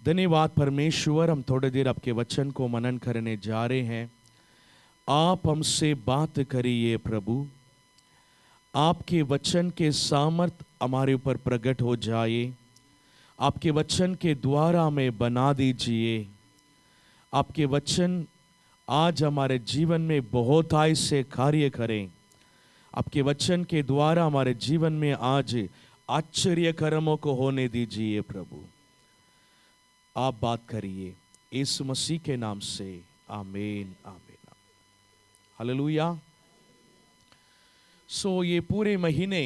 धन्यवाद परमेश्वर, हम थोड़ी देर आपके वचन को मनन करने जा रहे हैं। आप हमसे बात करिए प्रभु, आपके वचन के सामर्थ हमारे ऊपर प्रकट हो जाए। आपके वचन के द्वारा हमें बना दीजिए। आपके वचन आज हमारे जीवन में बहुतायत से कार्य करें। आपके वचन के द्वारा हमारे जीवन में आज आश्चर्य कर्मों को होने दीजिए प्रभु। आप बात करिए यीशु मसीह के नाम से, आमीन आमीन। हालेलुया। ये पूरे महीने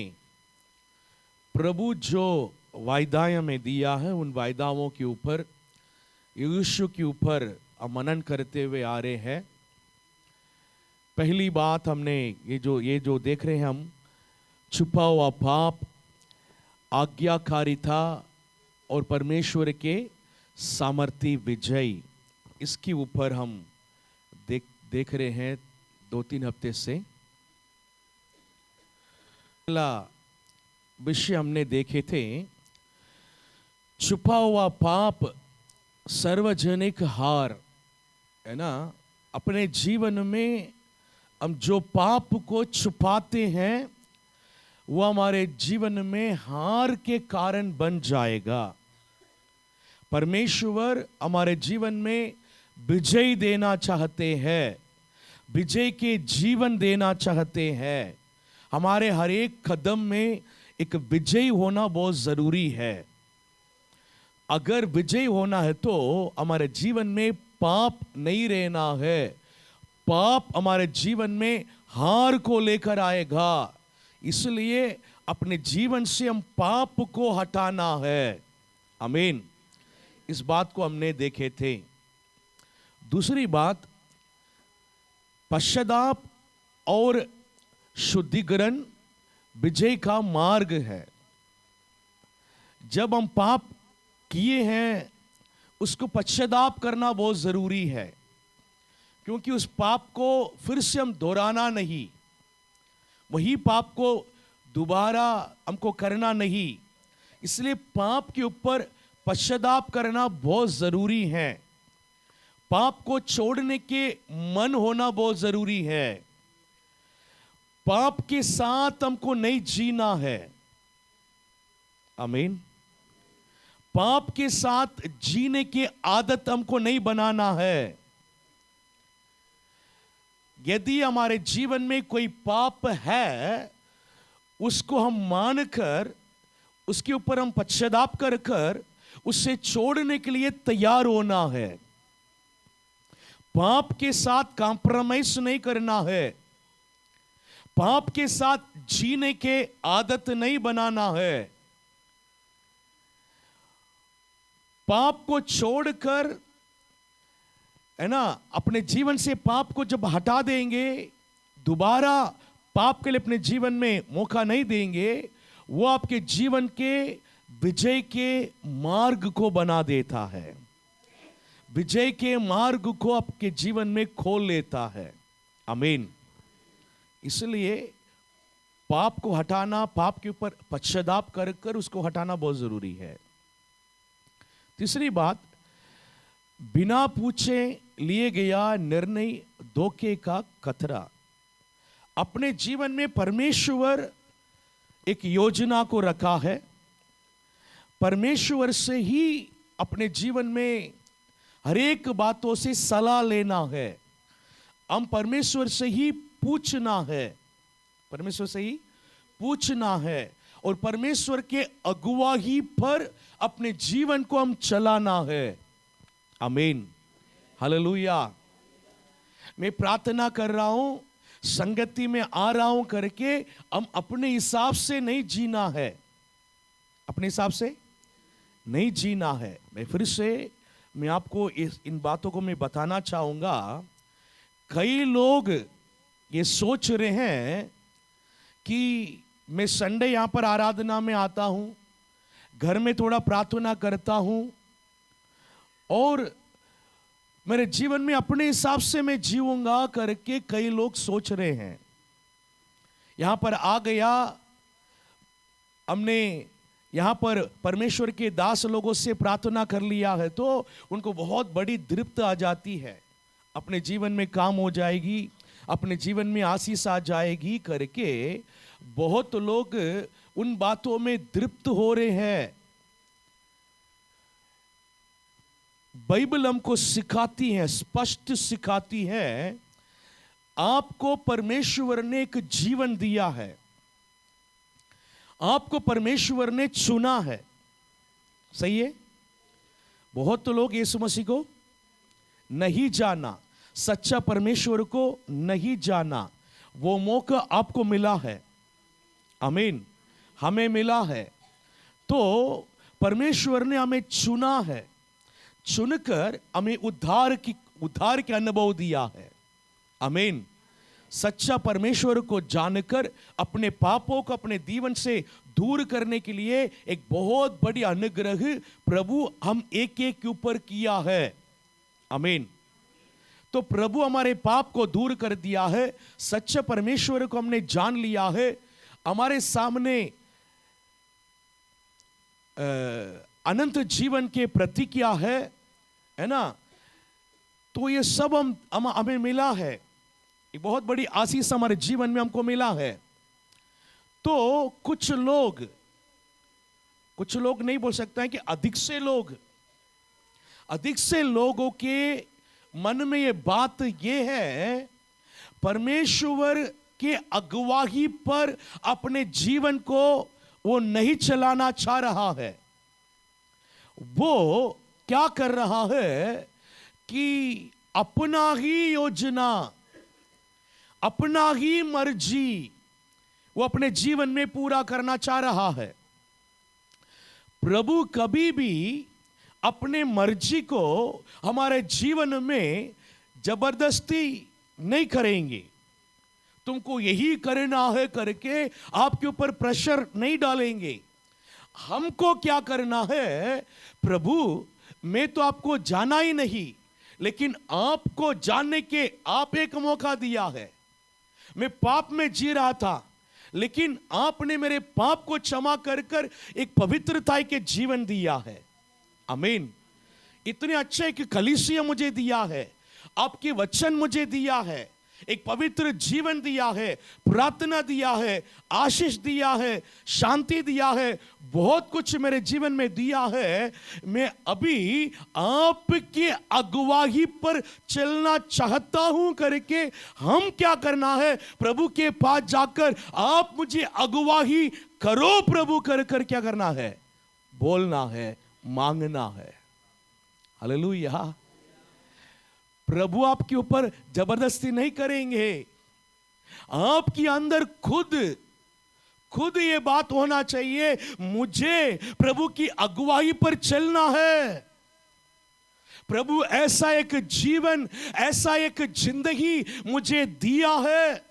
प्रभु जो वायदाएं हमें दिया है, उन वायदाओं के ऊपर, यीशु के ऊपर मनन करते हुए आ रहे हैं। पहली बात हमने ये जो देख रहे हैं हम, छुपा हुआ पाप, आज्ञाकारिता और परमेश्वर के सामर्थी विजय, इसके ऊपर हम देख रहे हैं 2-3 हफ्ते से। पहला विषय हमने देखे थे, छुपा हुआ पाप सार्वजनिक हार, है ना। अपने जीवन में हम जो पाप को छुपाते हैं वो हमारे जीवन में हार के कारण बन जाएगा। परमेश्वर हमारे जीवन में विजय देना चाहते हैं, विजय के जीवन देना चाहते हैं। हमारे हर एक कदम में एक विजय होना बहुत जरूरी है। अगर विजय होना है तो हमारे जीवन में पाप नहीं रहना है। पाप हमारे जीवन में हार को लेकर आएगा। इसलिए अपने जीवन से हम पाप को हटाना है। आमीन। इस बात को हमने देखे थे। दूसरी बात, पश्चाताप और शुद्धिकरण विजय का मार्ग है। जब हम पाप किए हैं उसको पश्चाताप करना बहुत जरूरी है, क्योंकि उस पाप को फिर से हम दोहराना नहीं, वही पाप को दोबारा हमको करना नहीं। इसलिए पाप के ऊपर पश्चाताप करना बहुत जरूरी है। पाप को छोड़ने के मन होना बहुत जरूरी है। पाप के साथ हमको नहीं जीना है। आमीन। पाप के साथ जीने की आदत हमको नहीं बनाना है। यदि हमारे जीवन में कोई पाप है, उसको हम मानकर, उसके ऊपर हम पश्चाताप कर उससे छोड़ने के लिए तैयार होना है। पाप के साथ कॉम्प्रोमाइज नहीं करना है। पाप के साथ जीने के आदत नहीं बनाना है। पाप को छोड़कर, है ना, अपने जीवन से पाप को जब हटा देंगे, दोबारा पाप के लिए अपने जीवन में मौका नहीं देंगे, वो आपके जीवन के विजय के मार्ग को बना देता है। विजय के मार्ग को आपके जीवन में खोल लेता है। आमीन। इसलिए पाप को हटाना, पाप के ऊपर पश्चाताप कर उसको हटाना बहुत जरूरी है। तीसरी बात, बिना पूछे लिए गया निर्णय धोखे का खतरा। अपने जीवन में परमेश्वर एक योजना को रखा है। परमेश्वर से ही अपने जीवन में हर एक बातों से सलाह लेना है। हम परमेश्वर से ही पूछना है, परमेश्वर से ही पूछना है, और परमेश्वर के अगुवाही पर अपने जीवन को हम चलाना है। आमीन। हालेलुया। मैं प्रार्थना कर रहा हूं, संगति में आ रहा हूं करके हम अपने हिसाब से नहीं जीना है। अपने हिसाब से नहीं जीना है। मैं फिर से आपको इन बातों को मैं बताना चाहूंगा। कई लोग ये सोच रहे हैं कि मैं संडे यहां पर आराधना में आता हूं, घर में थोड़ा प्रार्थना करता हूं और मेरे जीवन में अपने हिसाब से मैं जीऊंगा करके कई लोग सोच रहे हैं। यहां पर आ गया, हमने यहाँ पर परमेश्वर के दास लोगों से प्रार्थना कर लिया है तो उनको बहुत बड़ी तृप्ति आ जाती है, अपने जीवन में काम हो जाएगी, अपने जीवन में आशीष आ जाएगी करके बहुत लोग उन बातों में तृप्त हो रहे हैं। बाइबल हमको सिखाती है, स्पष्ट सिखाती है, आपको परमेश्वर ने एक जीवन दिया है, आपको परमेश्वर ने चुना है। सही है? बहुत तो लोग यीशु मसीह को नहीं जाना, सच्चा परमेश्वर को नहीं जाना। वो मौका आपको मिला है, आमीन, हमें मिला है। तो परमेश्वर ने हमें चुना है, चुनकर हमें उद्धार के अनुभव दिया है, आमीन। सच्चा परमेश्वर को जानकर अपने पापों को अपने जीवन से दूर करने के लिए एक बहुत बड़ी अनुग्रह प्रभु हम एक एक के ऊपर किया है, आमीन। तो प्रभु हमारे पाप को दूर कर दिया है, सच्चे परमेश्वर को हमने जान लिया है, हमारे सामने अनंत जीवन के प्रतिज्ञा है ना। तो ये सब हमें मिला है, एक बहुत बड़ी आशीष हमारे जीवन में हमको मिला है। तो कुछ लोग नहीं बोल सकते हैं कि अधिक से लोगों के मन में ये बात ये है, परमेश्वर के अगुवाई पर अपने जीवन को वो नहीं चलाना चाह रहा है। वो क्या कर रहा है कि अपना ही योजना, अपना ही मर्जी वो अपने जीवन में पूरा करना चाह रहा है। प्रभु कभी भी अपने मर्जी को हमारे जीवन में जबरदस्ती नहीं करेंगे, तुमको यही करना है करके आपके ऊपर प्रेशर नहीं डालेंगे। हमको क्या करना है, प्रभु मैं तो आपको जाना ही नहीं, लेकिन आपको जानने के आप एक मौका दिया है। मैं पाप में जी रहा था, लेकिन आपने मेरे पाप को क्षमा कर कर एक पवित्रता के जीवन दिया है, आमीन। इतने अच्छे कि कलीसिया मुझे दिया है, आपके वचन मुझे दिया है, एक पवित्र जीवन दिया है, प्रार्थना दिया है, आशीष दिया है, शांति दिया है, बहुत कुछ मेरे जीवन में दिया है। मैं अभी आपके अगुवाई पर चलना चाहता हूं करके हम क्या करना है, प्रभु के पास जाकर आप मुझे अगुवाई करो प्रभु कर कर क्या करना है, बोलना है, मांगना है। हालेलुया। प्रभु आपके ऊपर जबरदस्ती नहीं करेंगे, आपके अंदर खुद ये बात होना चाहिए, मुझे प्रभु की अगुवाई पर चलना है। प्रभु ऐसा एक जीवन, ऐसा एक जिंदगी मुझे दिया है,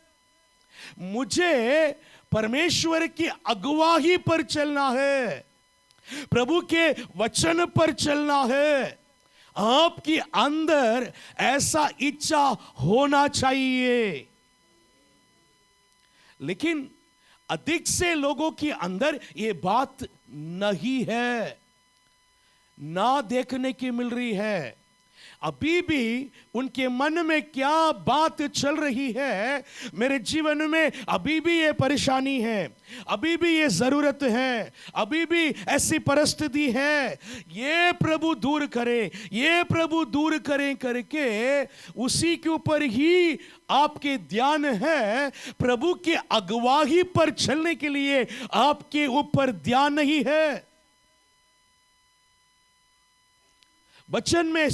मुझे परमेश्वर की अगुवाई पर चलना है, प्रभु के वचन पर चलना है। आपके अंदर ऐसा इच्छा होना चाहिए। लेकिन अधिक से लोगों के अंदर ये बात नहीं है, ना देखने की मिल रही है। अभी भी उनके मन में क्या बात चल रही है, मेरे जीवन में अभी भी ये परेशानी है, अभी भी ये जरूरत है, अभी भी ऐसी परिस्थिति है, ये प्रभु दूर करे, ये प्रभु दूर करें करके उसी के ऊपर ही आपके ध्यान है। प्रभु के अगुवाई पर चलने के लिए आपके ऊपर ध्यान नहीं है। वचन में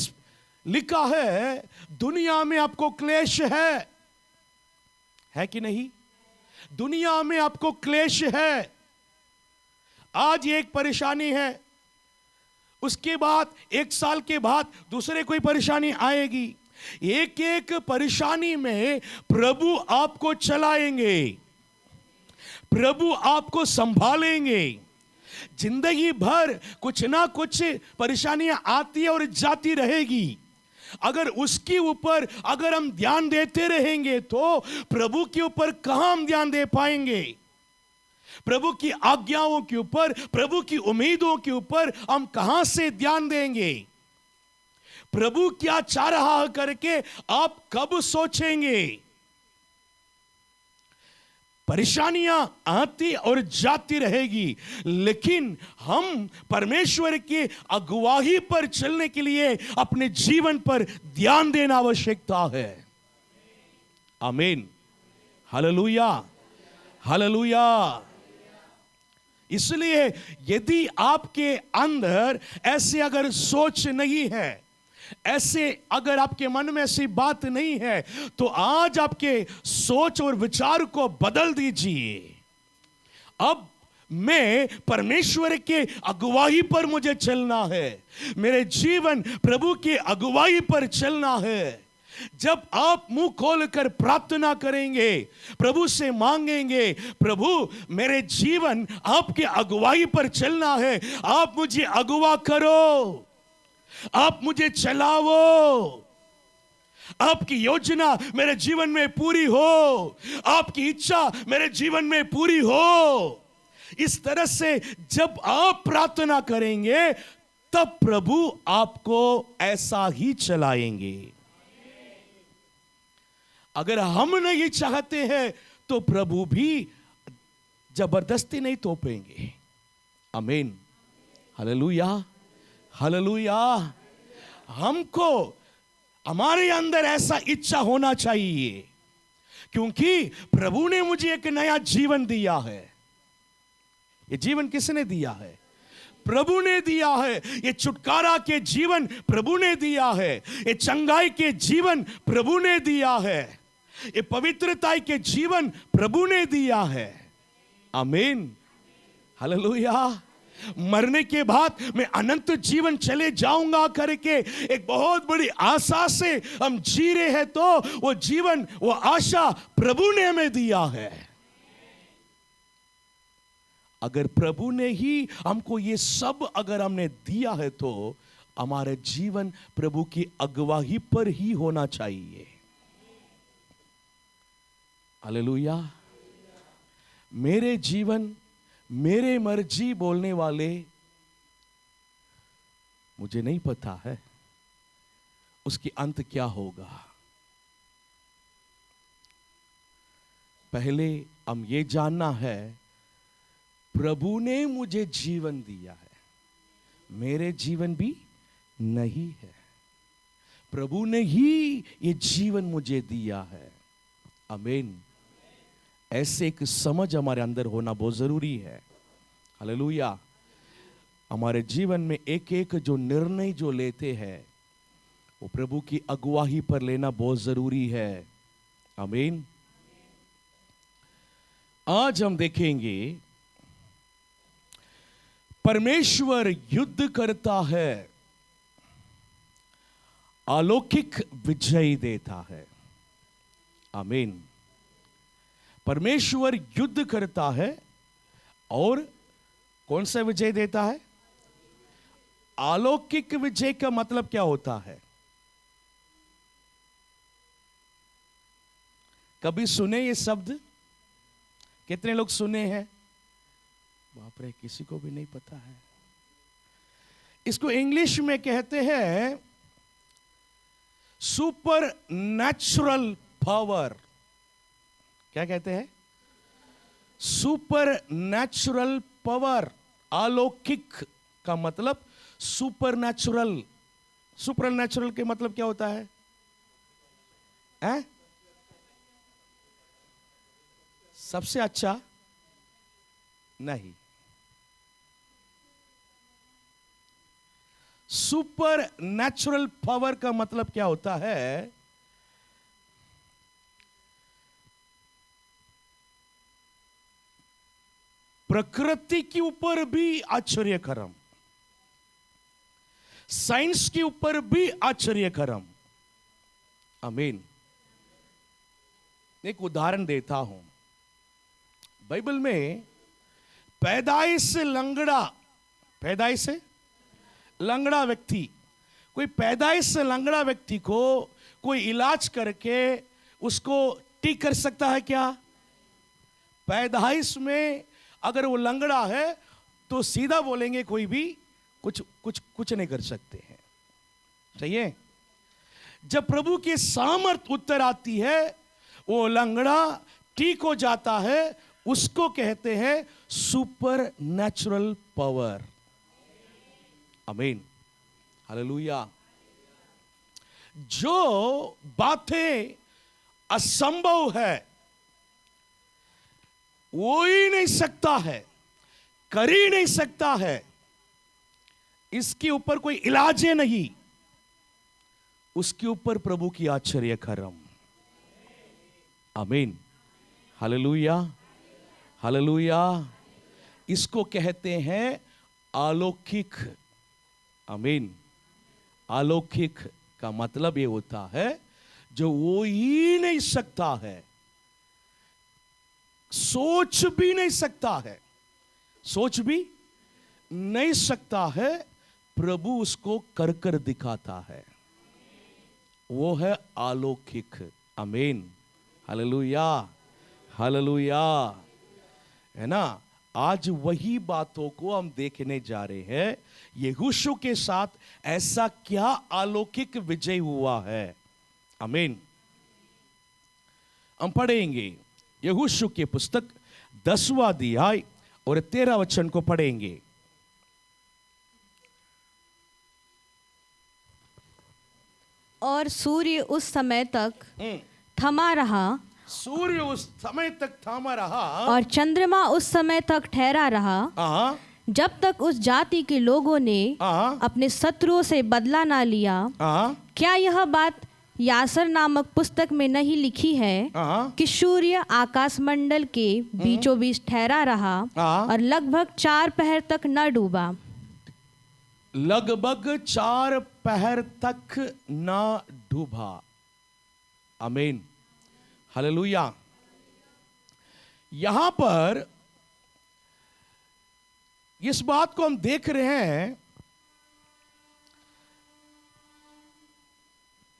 लिखा है, दुनिया में आपको क्लेश है कि नहीं? दुनिया में आपको क्लेश है। आज एक परेशानी है, उसके बाद एक साल के बाद दूसरे कोई परेशानी आएगी। एक एक परेशानी में प्रभु आपको चलाएंगे, प्रभु आपको संभालेंगे। जिंदगी भर कुछ ना कुछ परेशानियां आती है और जाती रहेगी। अगर उसके ऊपर अगर हम ध्यान देते रहेंगे तो प्रभु के ऊपर कहां हम ध्यान दे पाएंगे? प्रभु की आज्ञाओं के ऊपर, प्रभु की उम्मीदों के ऊपर हम कहां से ध्यान देंगे? प्रभु क्या चाह रहा है करके आप कब सोचेंगे? परेशानियां आती और जाती रहेगी, लेकिन हम परमेश्वर की अगुवाई पर चलने के लिए अपने जीवन पर ध्यान देना आवश्यकता है। आमीन, हालेलुया, हालेलुया। इसलिए यदि आपके अंदर ऐसे अगर सोच नहीं है, ऐसे अगर आपके मन में ऐसी बात नहीं है, तो आज आपके सोच और विचार को बदल दीजिए। अब मैं परमेश्वर के अगुवाई पर मुझे चलना है, मेरे जीवन प्रभु की अगुवाई पर चलना है। जब आप मुंह खोलकर प्रार्थना करेंगे, प्रभु से मांगेंगे, प्रभु मेरे जीवन आपके अगुवाई पर चलना है, आप मुझे अगुवा करो, आप मुझे चलाओ, आपकी योजना मेरे जीवन में पूरी हो, आपकी इच्छा मेरे जीवन में पूरी हो। इस तरह से जब आप प्रार्थना करेंगे, तब प्रभु आपको ऐसा ही चलाएंगे। अगर हम नहीं चाहते हैं तो प्रभु भी जबरदस्ती नहीं तोपेंगे। आमीन, हालेलुया, हालेलुया। हमको हमारे अंदर ऐसा इच्छा होना चाहिए, क्योंकि प्रभु ने मुझे एक नया जीवन दिया है। ये जीवन किसने दिया है? प्रभु ने दिया है। ये छुटकारा के जीवन प्रभु ने दिया है। ये चंगाई के जीवन प्रभु ने दिया है। ये पवित्रता के जीवन प्रभु ने दिया है। आमीन, हालेलुया। मरने के बाद मैं अनंत जीवन चले जाऊंगा करके एक बहुत बड़ी आशा से हम जी रहे हैं, तो वो जीवन, वो आशा प्रभु ने हमें दिया है। अगर प्रभु ने ही हमको ये सब अगर हमने दिया है, तो हमारे जीवन प्रभु की अगुवाई पर ही होना चाहिए। हालेलुया। मेरे जीवन, मेरे मर्जी बोलने वाले, मुझे नहीं पता है उसकी अंत क्या होगा। पहले हम ये जानना है, प्रभु ने मुझे जीवन दिया है, मेरे जीवन भी नहीं है, प्रभु ने ही ये जीवन मुझे दिया है। आमीन। ऐसे एक समझ हमारे अंदर होना बहुत जरूरी है। हालेलुया। हमारे जीवन में एक एक जो निर्णय जो लेते हैं, वो प्रभु की अगुवाई पर लेना बहुत जरूरी है। आमीन। आज हम देखेंगे, परमेश्वर युद्ध करता है, अलौकिक विजय देता है। आमीन। परमेश्वर युद्ध करता है और कौन सा विजय देता है? अलौकिक विजय का मतलब क्या होता है? कभी सुने ये शब्द? कितने लोग सुने हैं? बाप रे, किसी को भी नहीं पता है। इसको इंग्लिश में कहते हैं सुपर नेचुरल पावर। क्या कहते हैं? Super natural power. अलौकिक का मतलब सुपर नेचुरल। सुपर नेचुरल के मतलब क्या होता है? सबसे अच्छा नहीं। सुपर नेचुरल पावर का मतलब क्या होता है? प्रकृति के ऊपर भी आश्चर्यकरम, साइंस के ऊपर भी आश्चर्यकरम। आमीन। एक उदाहरण देता हूं। बाइबल में पैदाइश से लंगड़ा व्यक्ति, कोई पैदाइश से लंगड़ा व्यक्ति को कोई इलाज करके उसको ठीक कर सकता है क्या? पैदाइश में अगर वो लंगड़ा है तो सीधा बोलेंगे कोई भी कुछ नहीं कर सकते हैं। सही है। जब प्रभु की सामर्थ उत्तर आती है, वो लंगड़ा ठीक हो जाता है, उसको कहते हैं सुपर नेचुरल पावर। आमीन, हालेलुया। जो बातें असंभव है, हो ही नहीं सकता है, कर ही नहीं सकता है, इसके ऊपर कोई इलाज नहीं, उसके ऊपर प्रभु की आश्चर्य कर्म। आमीन, हालेलुया, हालेलुया। इसको कहते हैं अलौकिक। आमीन। अलौकिक का मतलब ये होता है जो हो ही नहीं सकता है, सोच भी नहीं सकता है, सोच भी नहीं सकता है, प्रभु उसको कर कर दिखाता है। वो है अलौकिक। आमीन, हालेलुया, हालेलुया। है ना। आज वही बातों को हम देखने जा रहे हैं। यहोशू के साथ ऐसा क्या अलौकिक विजय हुआ है। आमीन। हम पढ़ेंगे यहोशू की पुस्तक 10वां अध्याय और 13 वचन को पढ़ेंगे। और सूर्य उस समय तक थमा रहा, सूर्य उस समय तक थमा रहा, और चंद्रमा उस समय तक ठहरा रहा, जब तक उस जाति के लोगों ने अपने शत्रुओं से बदला ना लिया। क्या यह बात यासर नामक पुस्तक में नहीं लिखी है कि सूर्य आकाश मंडल के बीचों बीच ठहरा रहा और लगभग 4 पहर तक न डूबा। लगभग 4 पहर तक न डूबा। आमीन, हालेलुया। यहां पर इस बात को हम देख रहे हैं,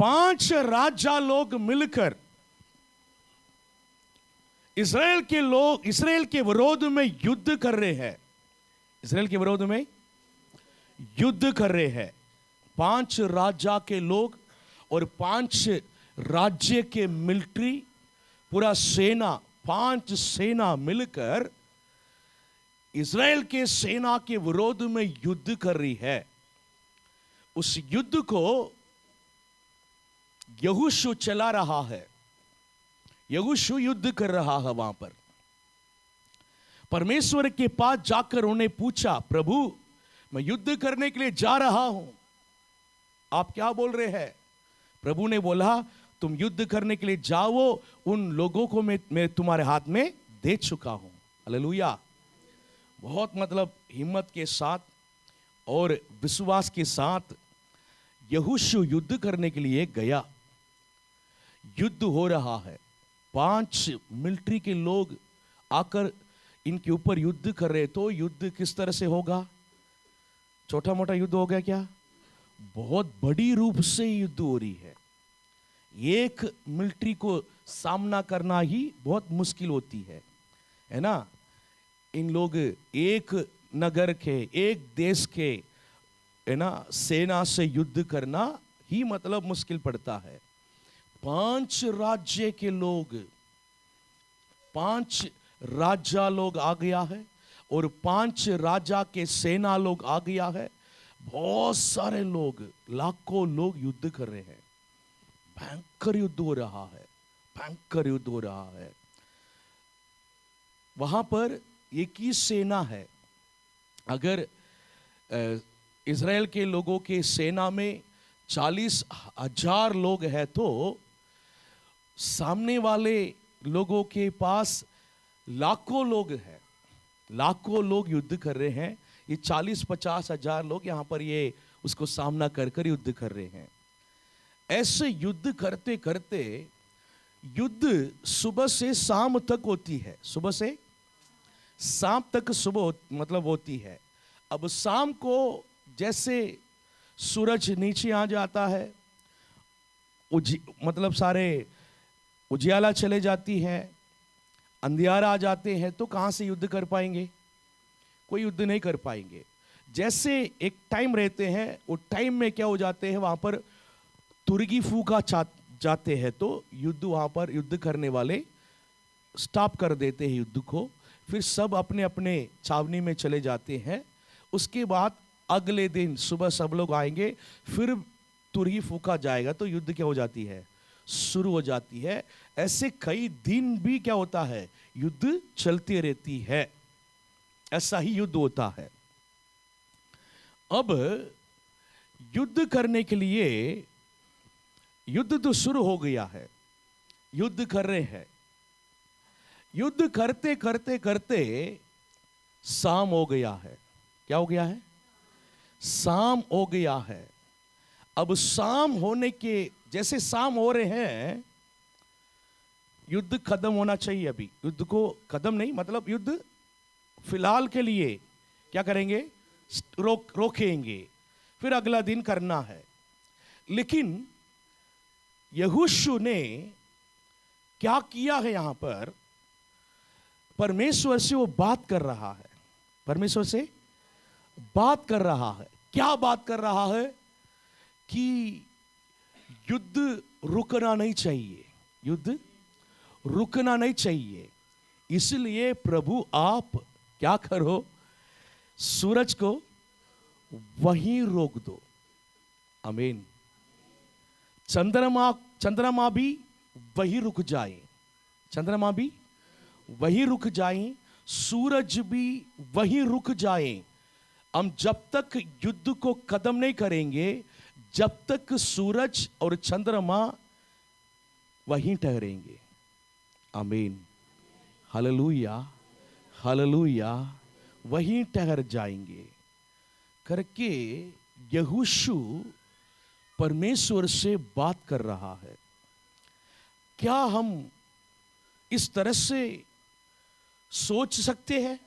5 राजा लोग मिलकर इस्राएल के विरोध में युद्ध कर रहे हैं। इस्राएल के विरोध में युद्ध कर रहे हैं 5 राजा के लोग और 5 राज्य के मिलिट्री, पूरा सेना, 5 सेना मिलकर इस्राएल के सेना के विरोध में युद्ध कर रही है। उस युद्ध को यहोशू चला रहा है। यहोशू युद्ध कर रहा है। वहां पर परमेश्वर के पास जाकर उन्हें पूछा, प्रभु मैं युद्ध करने के लिए जा रहा हूं, आप क्या बोल रहे हैं। प्रभु ने बोला, तुम युद्ध करने के लिए जाओ, उन लोगों को मैं तुम्हारे हाथ में दे चुका हूं। हालेलुया। बहुत मतलब हिम्मत के साथ और विश्वास के साथ यहोशू युद्ध करने के लिए गया। युद्ध हो रहा है, 5 मिलिट्री के लोग आकर इनके ऊपर युद्ध कर रहे। तो युद्ध किस तरह से होगा। छोटा मोटा युद्ध हो गया क्या, बहुत बड़ी रूप से युद्ध हो रही है। एक मिलिट्री को सामना करना ही बहुत मुश्किल होती है ना। इन लोग एक नगर के, एक देश के, है ना, सेना से युद्ध करना ही मतलब मुश्किल पड़ता है। 5 राज्य के लोग, 5 राजा लोग आ गया है और 5 राजा के सेना लोग आ गया है। बहुत सारे लोग, लाखों लोग युद्ध कर रहे हैं। भयंकर युद्ध हो रहा है, भयंकर युद्ध हो रहा है। वहां पर एक ही सेना है। अगर इज़राइल के लोगों के सेना में 40,000 लोग हैं तो सामने वाले लोगों के पास लाखों लोग हैं, लाखों लोग युद्ध कर रहे हैं। ये 40-50 हजार लोग यहां पर ये उसको सामना कर कर युद्ध कर रहे हैं। ऐसे युद्ध करते करते युद्ध सुबह से शाम तक होती है, सुबह से शाम तक सुबह मतलब होती है। अब शाम को जैसे सूरज नीचे आ जाता है, मतलब सारे उजियाला चले जाती है, अंधियारा आ जाते हैं तो कहां से युद्ध कर पाएंगे? कोई युद्ध नहीं कर पाएंगे। जैसे एक टाइम रहते हैं, वो टाइम में क्या हो जाते हैं, वहां पर तुर्गी फूका जाते हैं तो युद्ध, वहां पर युद्ध करने वाले स्टॉप कर देते हैं युद्ध को, फिर सब अपने अपने छावनी में चले जाते हैं। उसके बाद अगले दिन सुबह सब लोग आएंगे, फिर तुरही फूका जाएगा तो युद्ध क्या हो जाती है, शुरू हो जाती है। ऐसे कई दिन भी क्या होता है, युद्ध चलती रहती है। ऐसा ही युद्ध होता है। अब युद्ध करने के लिए, युद्ध तो शुरू हो गया है, युद्ध कर रहे हैं, युद्ध करते करते करते शाम हो गया है। क्या हो गया है? शाम हो गया है। अब शाम होने के, जैसे शाम हो रहे हैं, युद्ध खत्म होना चाहिए। अभी युद्ध को खत्म नहीं, मतलब युद्ध फिलहाल के लिए क्या करेंगे, रोकेंगे, फिर अगला दिन करना है। लेकिन यहोशू ने क्या किया है, यहां पर परमेश्वर से वो बात कर रहा है, परमेश्वर से बात कर रहा है। क्या बात कर रहा है कि युद्ध रुकना नहीं चाहिए, युद्ध रुकना नहीं चाहिए। इसलिए प्रभु आप क्या करो, सूरज को वहीं रोक दो। आमीन। चंद्रमा भी वहीं रुक जाए, चंद्रमा भी वहीं रुक जाए, सूरज भी वहीं रुक जाए। हम जब तक युद्ध को खत्म नहीं करेंगे, जब तक सूरज और चंद्रमा वहीं ठहरेंगे। आमीन, हालेलुया, हालेलुया, वहीं ठहर जाएंगे करके यहोशू परमेश्वर से बात कर रहा है। क्या हम इस तरह से सोच सकते हैं,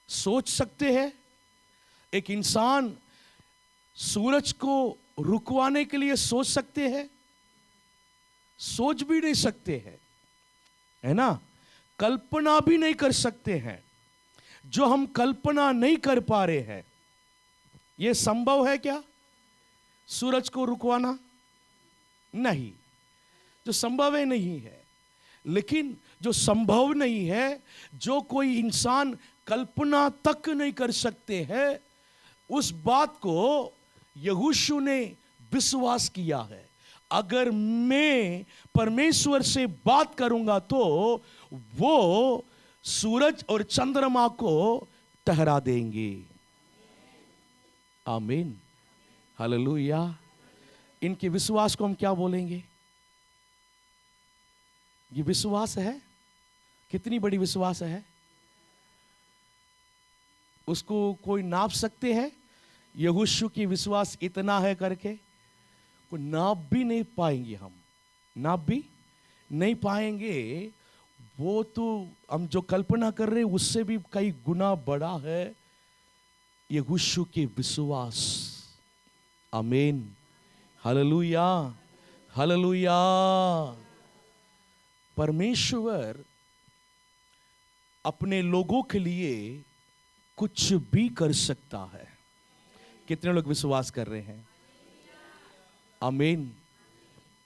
सोच सकते हैं एक इंसान सूरज को रुकवाने के लिए सोच सकते हैं? सोच भी नहीं सकते हैं, है ना, कल्पना भी नहीं कर सकते हैं। जो हम कल्पना नहीं कर पा रहे हैं, यह संभव है क्या सूरज को रुकवाना? नहीं, जो संभव है नहीं है। लेकिन जो संभव नहीं है, जो कोई इंसान कल्पना तक नहीं कर सकते हैं, उस बात को यहोशू ने विश्वास किया है। अगर मैं परमेश्वर से बात करूंगा तो वो सूरज और चंद्रमा को ठहरा देंगे। आमीन, हालेलुया। इनके विश्वास को हम क्या बोलेंगे? ये विश्वास है, कितनी बड़ी विश्वास है, उसको कोई नाप सकते हैं? यहोशू की विश्वास इतना है करके कोई नाप भी नहीं पाएंगे, हम नाप भी नहीं पाएंगे। वो तो हम जो कल्पना कर रहे हैं उससे भी कई गुना बड़ा है यहोशू के विश्वास। आमीन, हालेलुया, हालेलुया। परमेश्वर अपने लोगों के लिए कुछ भी कर सकता है। कितने लोग विश्वास कर रहे हैं? आमीन।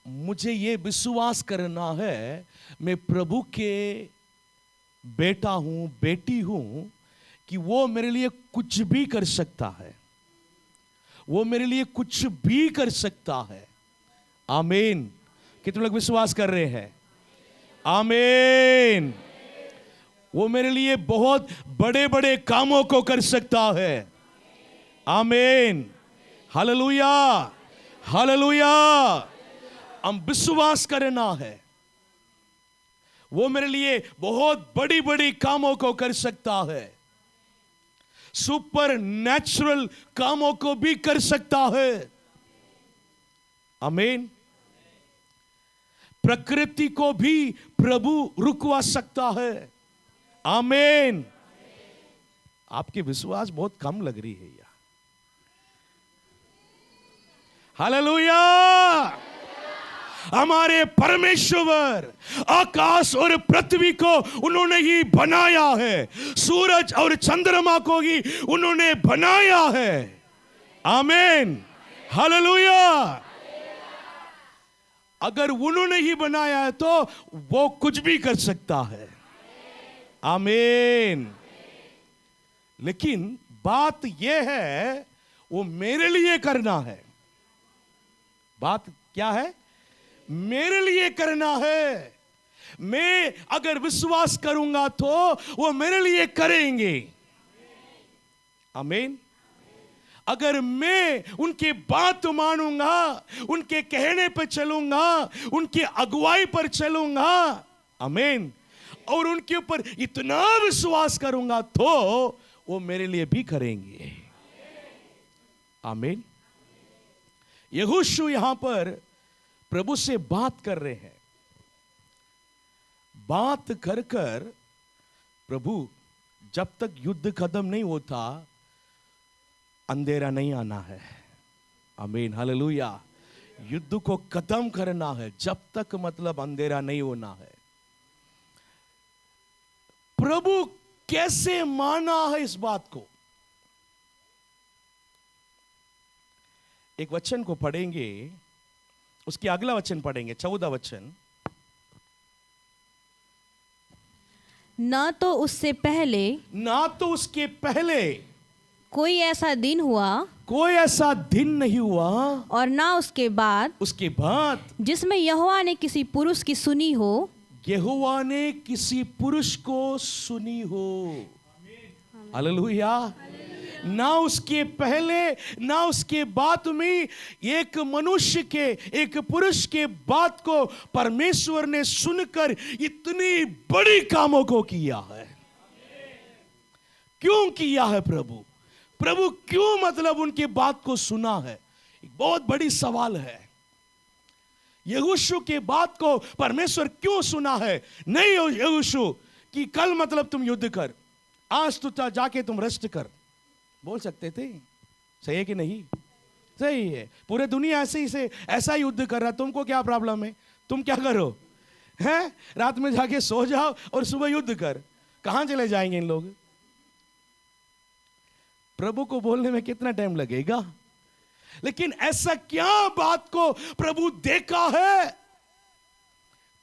मुझे ये विश्वास करना है, मैं प्रभु के बेटा हूं, बेटी हूं, कि वो मेरे लिए कुछ भी कर सकता है, वो मेरे लिए कुछ भी कर सकता है। आमीन। कितने लोग विश्वास कर रहे हैं? आमीन। वो मेरे लिए बहुत बड़े बड़े कामों को कर सकता है। आमीन, हालेलुया, हालेलुया। हम विश्वास करना है, वो मेरे लिए बहुत बड़ी बड़ी कामों को कर सकता है, सुपर नेचुरल कामों को भी कर सकता है। आमीन। प्रकृति को भी प्रभु रुकवा सकता है। आमीन। आपके विश्वास बहुत कम लग रही है यार। हालेलुया, हमारे परमेश्वर आकाश और पृथ्वी को उन्होंने ही बनाया है, सूरज और चंद्रमा को ही उन्होंने बनाया है। आमीन, हालेलुया। अगर उन्होंने ही बनाया है तो वो कुछ भी कर सकता है। आमीन। लेकिन बात यह है वो मेरे लिए करना है। बात क्या है? मेरे लिए करना है। मैं अगर विश्वास करूंगा तो वो मेरे लिए करेंगे। आमीन। अगर मैं उनकी बात मानूंगा, उनके कहने पर चलूंगा, उनकी अगुवाई पर चलूंगा, आमीन, और उनके ऊपर इतना विश्वास करूंगा तो वो मेरे लिए भी करेंगे। आमीन। यहोशू यहां पर प्रभु से बात कर रहे हैं। बात कर कर प्रभु, जब तक युद्ध खत्म नहीं होता अंधेरा नहीं आना है। आमीन, हालेलुया। युद्ध को खत्म करना है, जब तक मतलब अंधेरा नहीं होना है। प्रभु कैसे माना है इस बात को? एक वचन को पढ़ेंगे, उसके अगला वचन पढ़ेंगे, 14 वचन। ना तो उससे पहले, ना तो उसके पहले कोई ऐसा दिन हुआ, कोई ऐसा दिन नहीं हुआ, और ना उसके बाद जिसमें यहोवा ने किसी पुरुष की सुनी हो, यहोवा ने किसी पुरुष को सुनी हो। हालेलुया। ना उसके पहले ना उसके बाद में एक मनुष्य के, एक पुरुष के बात को परमेश्वर ने सुनकर इतनी बड़ी कामों को किया है। क्यों किया है प्रभु? प्रभु क्यों मतलब उनकी बात को सुना है? एक बहुत बड़ी सवाल है। यहोशू के बात को परमेश्वर क्यों सुना है? नहीं यहोशू कि कल मतलब तुम युद्ध कर, आज तो जाके तुम रेस्ट कर, बोल सकते थे। सही है कि नहीं? सही है। पूरे दुनिया ऐसे ही से ऐसा युद्ध कर रहा, तुमको क्या प्रॉब्लम है? तुम क्या करो हैं? रात में जाके सो जाओ और सुबह युद्ध कर। कहां चले जाएंगे इन लोग? प्रभु को बोलने में कितना टाइम लगेगा? लेकिन ऐसा क्या बात को प्रभु देखा है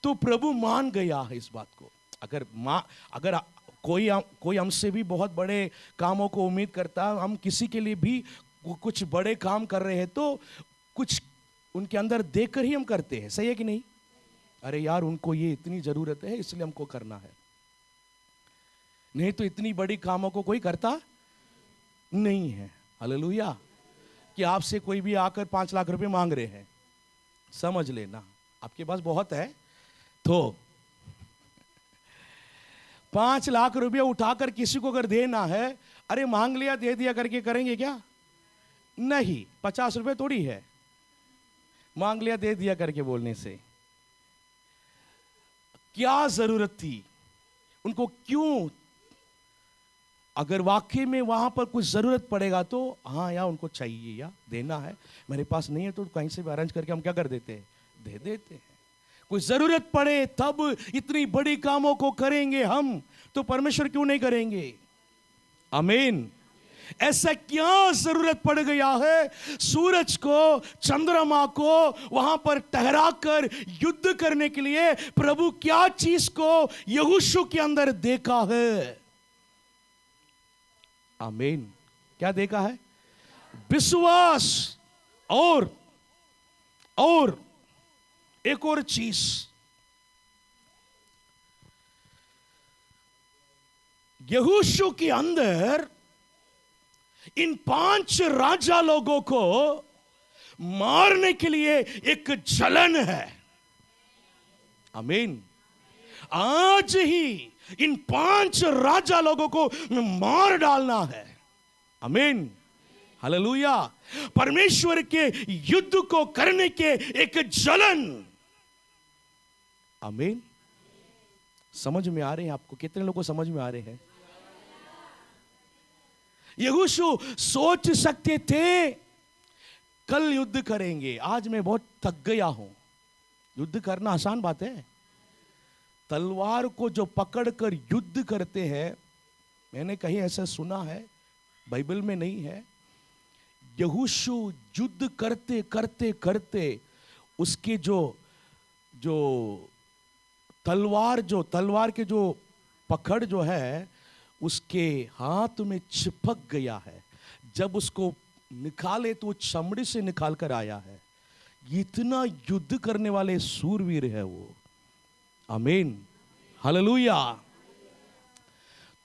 तो प्रभु मान गया है इस बात को। अगर कोई हमसे भी बहुत बड़े कामों को उम्मीद करता है, हम किसी के लिए भी कुछ बड़े काम कर रहे हैं तो कुछ उनके अंदर देखकर ही हम करते हैं। सही है कि नहीं? अरे यार, उनको ये इतनी जरूरत है इसलिए हमको करना है, नहीं तो इतनी बड़ी कामों को कोई करता नहीं है। हालेलुया। कि आपसे कोई भी आकर 5 लाख रुपए मांग रहे हैं, समझ लेना आपके पास बहुत है तो 5 लाख रुपया उठाकर किसी को अगर देना है, अरे मांग लिया दे दिया करके करेंगे क्या? नहीं। 50 रुपए थोड़ी है मांग लिया दे दिया करके बोलने से। क्या जरूरत थी उनको? क्यों? अगर वाकई में वहां पर कुछ जरूरत पड़ेगा तो हाँ यार उनको चाहिए या देना है, मेरे पास नहीं है तो कहीं से भी अरेंज करके हम क्या कर देते हैं? दे देते हैं। कोई जरूरत पड़े तब इतनी बड़ी कामों को करेंगे हम, तो परमेश्वर क्यों नहीं करेंगे? आमीन। ऐसा क्या जरूरत पड़ गया है सूरज को, चंद्रमा को वहां पर ठहराकर युद्ध करने के लिए? प्रभु क्या चीज को यहोशू के अंदर देखा है? आमीन। क्या देखा है? विश्वास और एक और चीज, यहोशू के अंदर इन 5 राजा लोगों को मारने के लिए एक जलन है। आमीन। आज ही इन 5 राजा लोगों को मार डालना है। आमीन, हालेलुया। परमेश्वर के युद्ध को करने के एक जलन। आमीन। समझ में आ रहे हैं आपको? कितने लोगों को समझ में आ रहे हैं? यहोशू सोच सकते थे कल युद्ध करेंगे, आज मैं बहुत थक गया हूं, युद्ध करना आसान बात है। तलवार को जो पकड़कर युद्ध करते हैं, मैंने कहीं ऐसा सुना है, बाइबल में नहीं है। यहोशू युद्ध करते करते करते उसके जो तलवार के जो पकड़ जो है उसके हाथ में चिपक गया है। जब उसको निकाले तो वो चमड़ी से निकाल कर आया है। इतना युद्ध करने वाले सूरवीर है वो। आमीन, हालेलुया।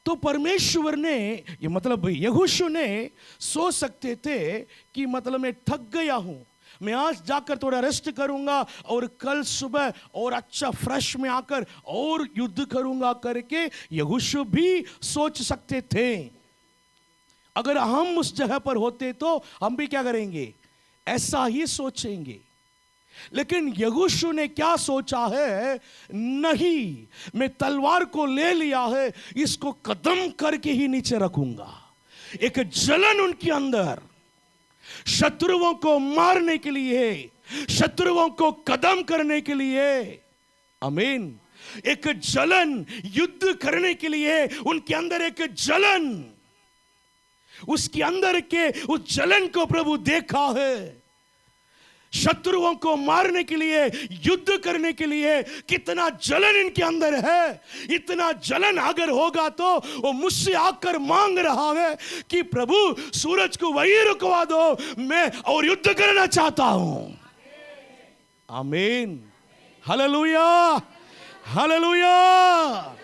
तो परमेश्वर ने, ये मतलब यहोशू ने सोच सकते थे कि मतलब मैं थक गया हूं, मैं आज जाकर थोड़ा रेस्ट करूंगा और कल सुबह और अच्छा फ्रेश में आकर और युद्ध करूंगा करके यहोशू भी सोच सकते थे। अगर हम उस जगह पर होते तो हम भी क्या करेंगे, ऐसा ही सोचेंगे। लेकिन यहोशू ने क्या सोचा है, नहीं, मैं तलवार को ले लिया है, इसको कदम करके ही नीचे रखूंगा। एक जलन उनके अंदर, शत्रुओं को मारने के लिए, शत्रुओं को कदम करने के लिए, आमीन, एक जलन, युद्ध करने के लिए उनके अंदर एक जलन, उसके अंदर के उस जलन को प्रभु देखा है। शत्रुओं को मारने के लिए, युद्ध करने के लिए कितना जलन इनके अंदर है। इतना जलन अगर होगा तो वो मुझसे आकर मांग रहा है कि प्रभु सूरज को वही रुकवा दो, मैं और युद्ध करना चाहता हूं। आमीन, हालेलुया, हालेलुया।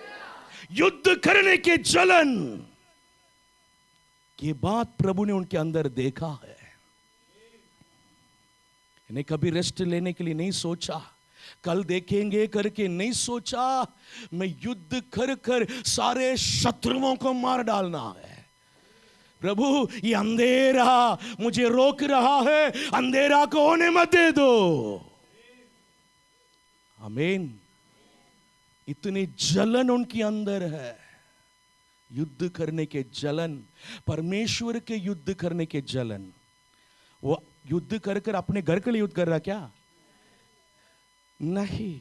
युद्ध करने के जलन की बात प्रभु ने उनके अंदर देखा है। ने कभी रेस्ट लेने के लिए नहीं सोचा, कल देखेंगे करके नहीं सोचा, मैं युद्ध कर कर सारे शत्रुओं को मार डालना है। प्रभु ये अंधेरा मुझे रोक रहा है, अंधेरा को होने मत दे दो। आमीन। इतनी जलन उनके अंदर है, युद्ध करने के जलन, परमेश्वर के युद्ध करने के जलन। वो युद्ध कर कर अपने घर के लिए युद्ध कर रहा क्या? नहीं,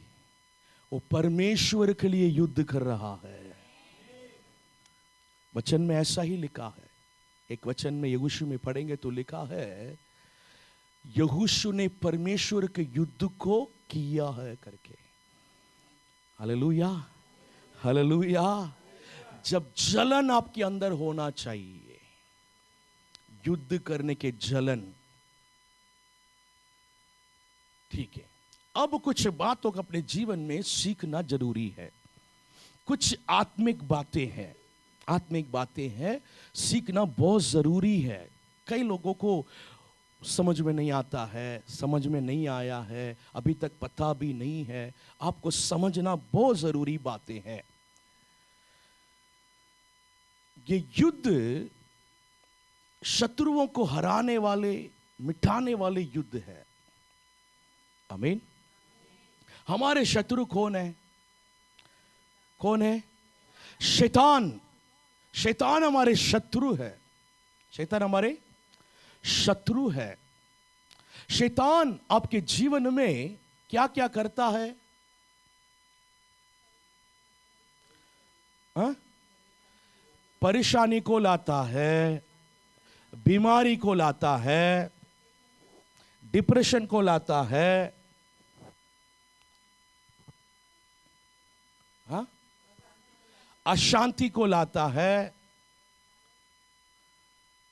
वो परमेश्वर के लिए युद्ध कर रहा है। वचन में ऐसा ही लिखा है। एक वचन में यहोशू में पढ़ेंगे तो लिखा है, यहोशू ने परमेश्वर के युद्ध को किया है करके। Hallelujah, hallelujah. जब जलन आपके अंदर होना चाहिए, युद्ध करने के जलन, ठीक है। अब कुछ बातों को अपने जीवन में सीखना जरूरी है। कुछ आत्मिक बातें हैं, आत्मिक बातें हैं, सीखना बहुत जरूरी है। कई लोगों को समझ में नहीं आता है, समझ में नहीं आया है, अभी तक पता भी नहीं है। आपको समझना बहुत जरूरी बातें हैं। ये युद्ध शत्रुओं को हराने वाले, मिटाने वाले युद्ध है। आमीन। हमारे शत्रु कौन है? कौन है? शैतान। शैतान हमारे शत्रु है। शैतान हमारे शत्रु है। शैतान आपके जीवन में क्या क्या करता है? परेशानी को लाता है, बीमारी को लाता है, डिप्रेशन को लाता है, अशांति को लाता है,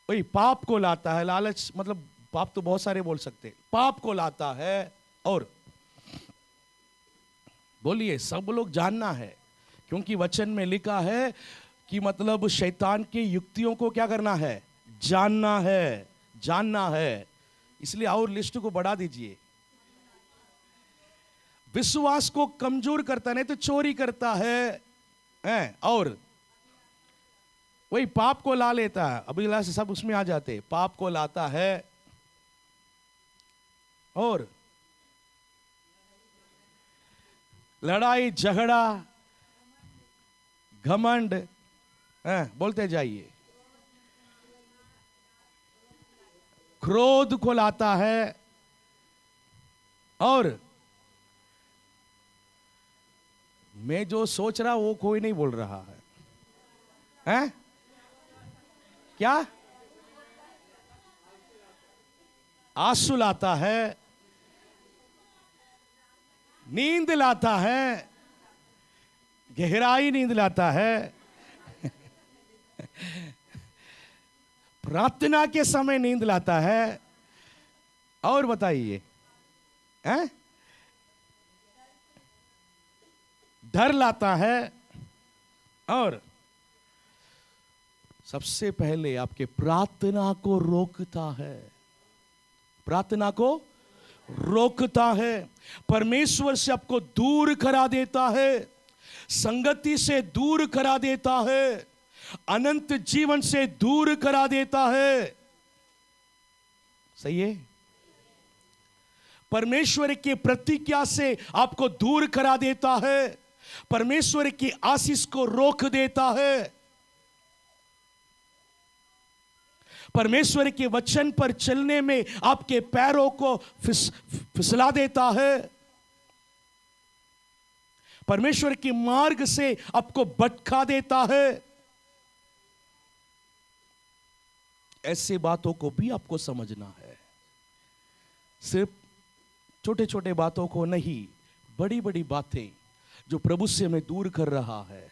वही पाप को लाता है। लालच, मतलब पाप तो बहुत सारे बोल सकते हैं। पाप को लाता है, और बोलिए, सब लोग जानना है, क्योंकि वचन में लिखा है कि मतलब शैतान की युक्तियों को क्या करना है? जानना है, जानना है। इसलिए और लिस्ट को बढ़ा दीजिए। विश्वास को कमजोर करता, नहीं तो चोरी करता है, और वही पाप को ला लेता है। अभी से सब उसमें आ जाते। पाप को लाता है, और लड़ाई झगड़ा, घमंड, बोलते जाइए। क्रोध को लाता है, और मैं जो सोच रहा वो कोई नहीं बोल रहा है, हैं? क्या? आंसू लाता है, नींद लाता है, गहराई नींद लाता है। प्रार्थना के समय नींद लाता है। और बताइए, हैं? डर लाता है, और सबसे पहले आपके प्रार्थना को रोकता है। प्रार्थना को रोकता है, परमेश्वर से आपको दूर करा देता है, संगति से दूर करा देता है, अनंत जीवन से दूर करा देता है। सही है? परमेश्वर की प्रतिज्ञा से आपको दूर करा देता है, परमेश्वर की आशीष को रोक देता है, परमेश्वर के वचन पर चलने में आपके पैरों को फिसला देता है, परमेश्वर के मार्ग से आपको भटका देता है। ऐसे बातों को भी आपको समझना है, सिर्फ छोटे छोटे बातों को नहीं, बड़ी बड़ी बातें जो प्रभु से हमें दूर कर रहा है।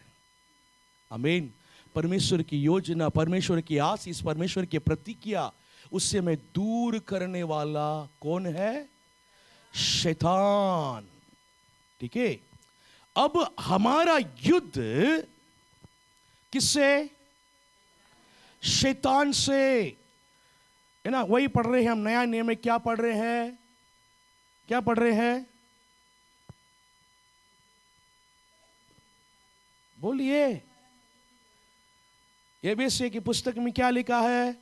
आमीन। परमेश्वर की योजना, परमेश्वर की आशीष, परमेश्वर की प्रतिज्ञा, उससे हमें दूर करने वाला कौन है? शैतान। ठीक है? अब हमारा युद्ध किससे? शैतान से, है ना? वही पढ़ रहे हैं हम, नया नियम में क्या पढ़ रहे हैं? क्या पढ़ रहे हैं? बोलिए। एबीसी की पुस्तक में क्या लिखा है?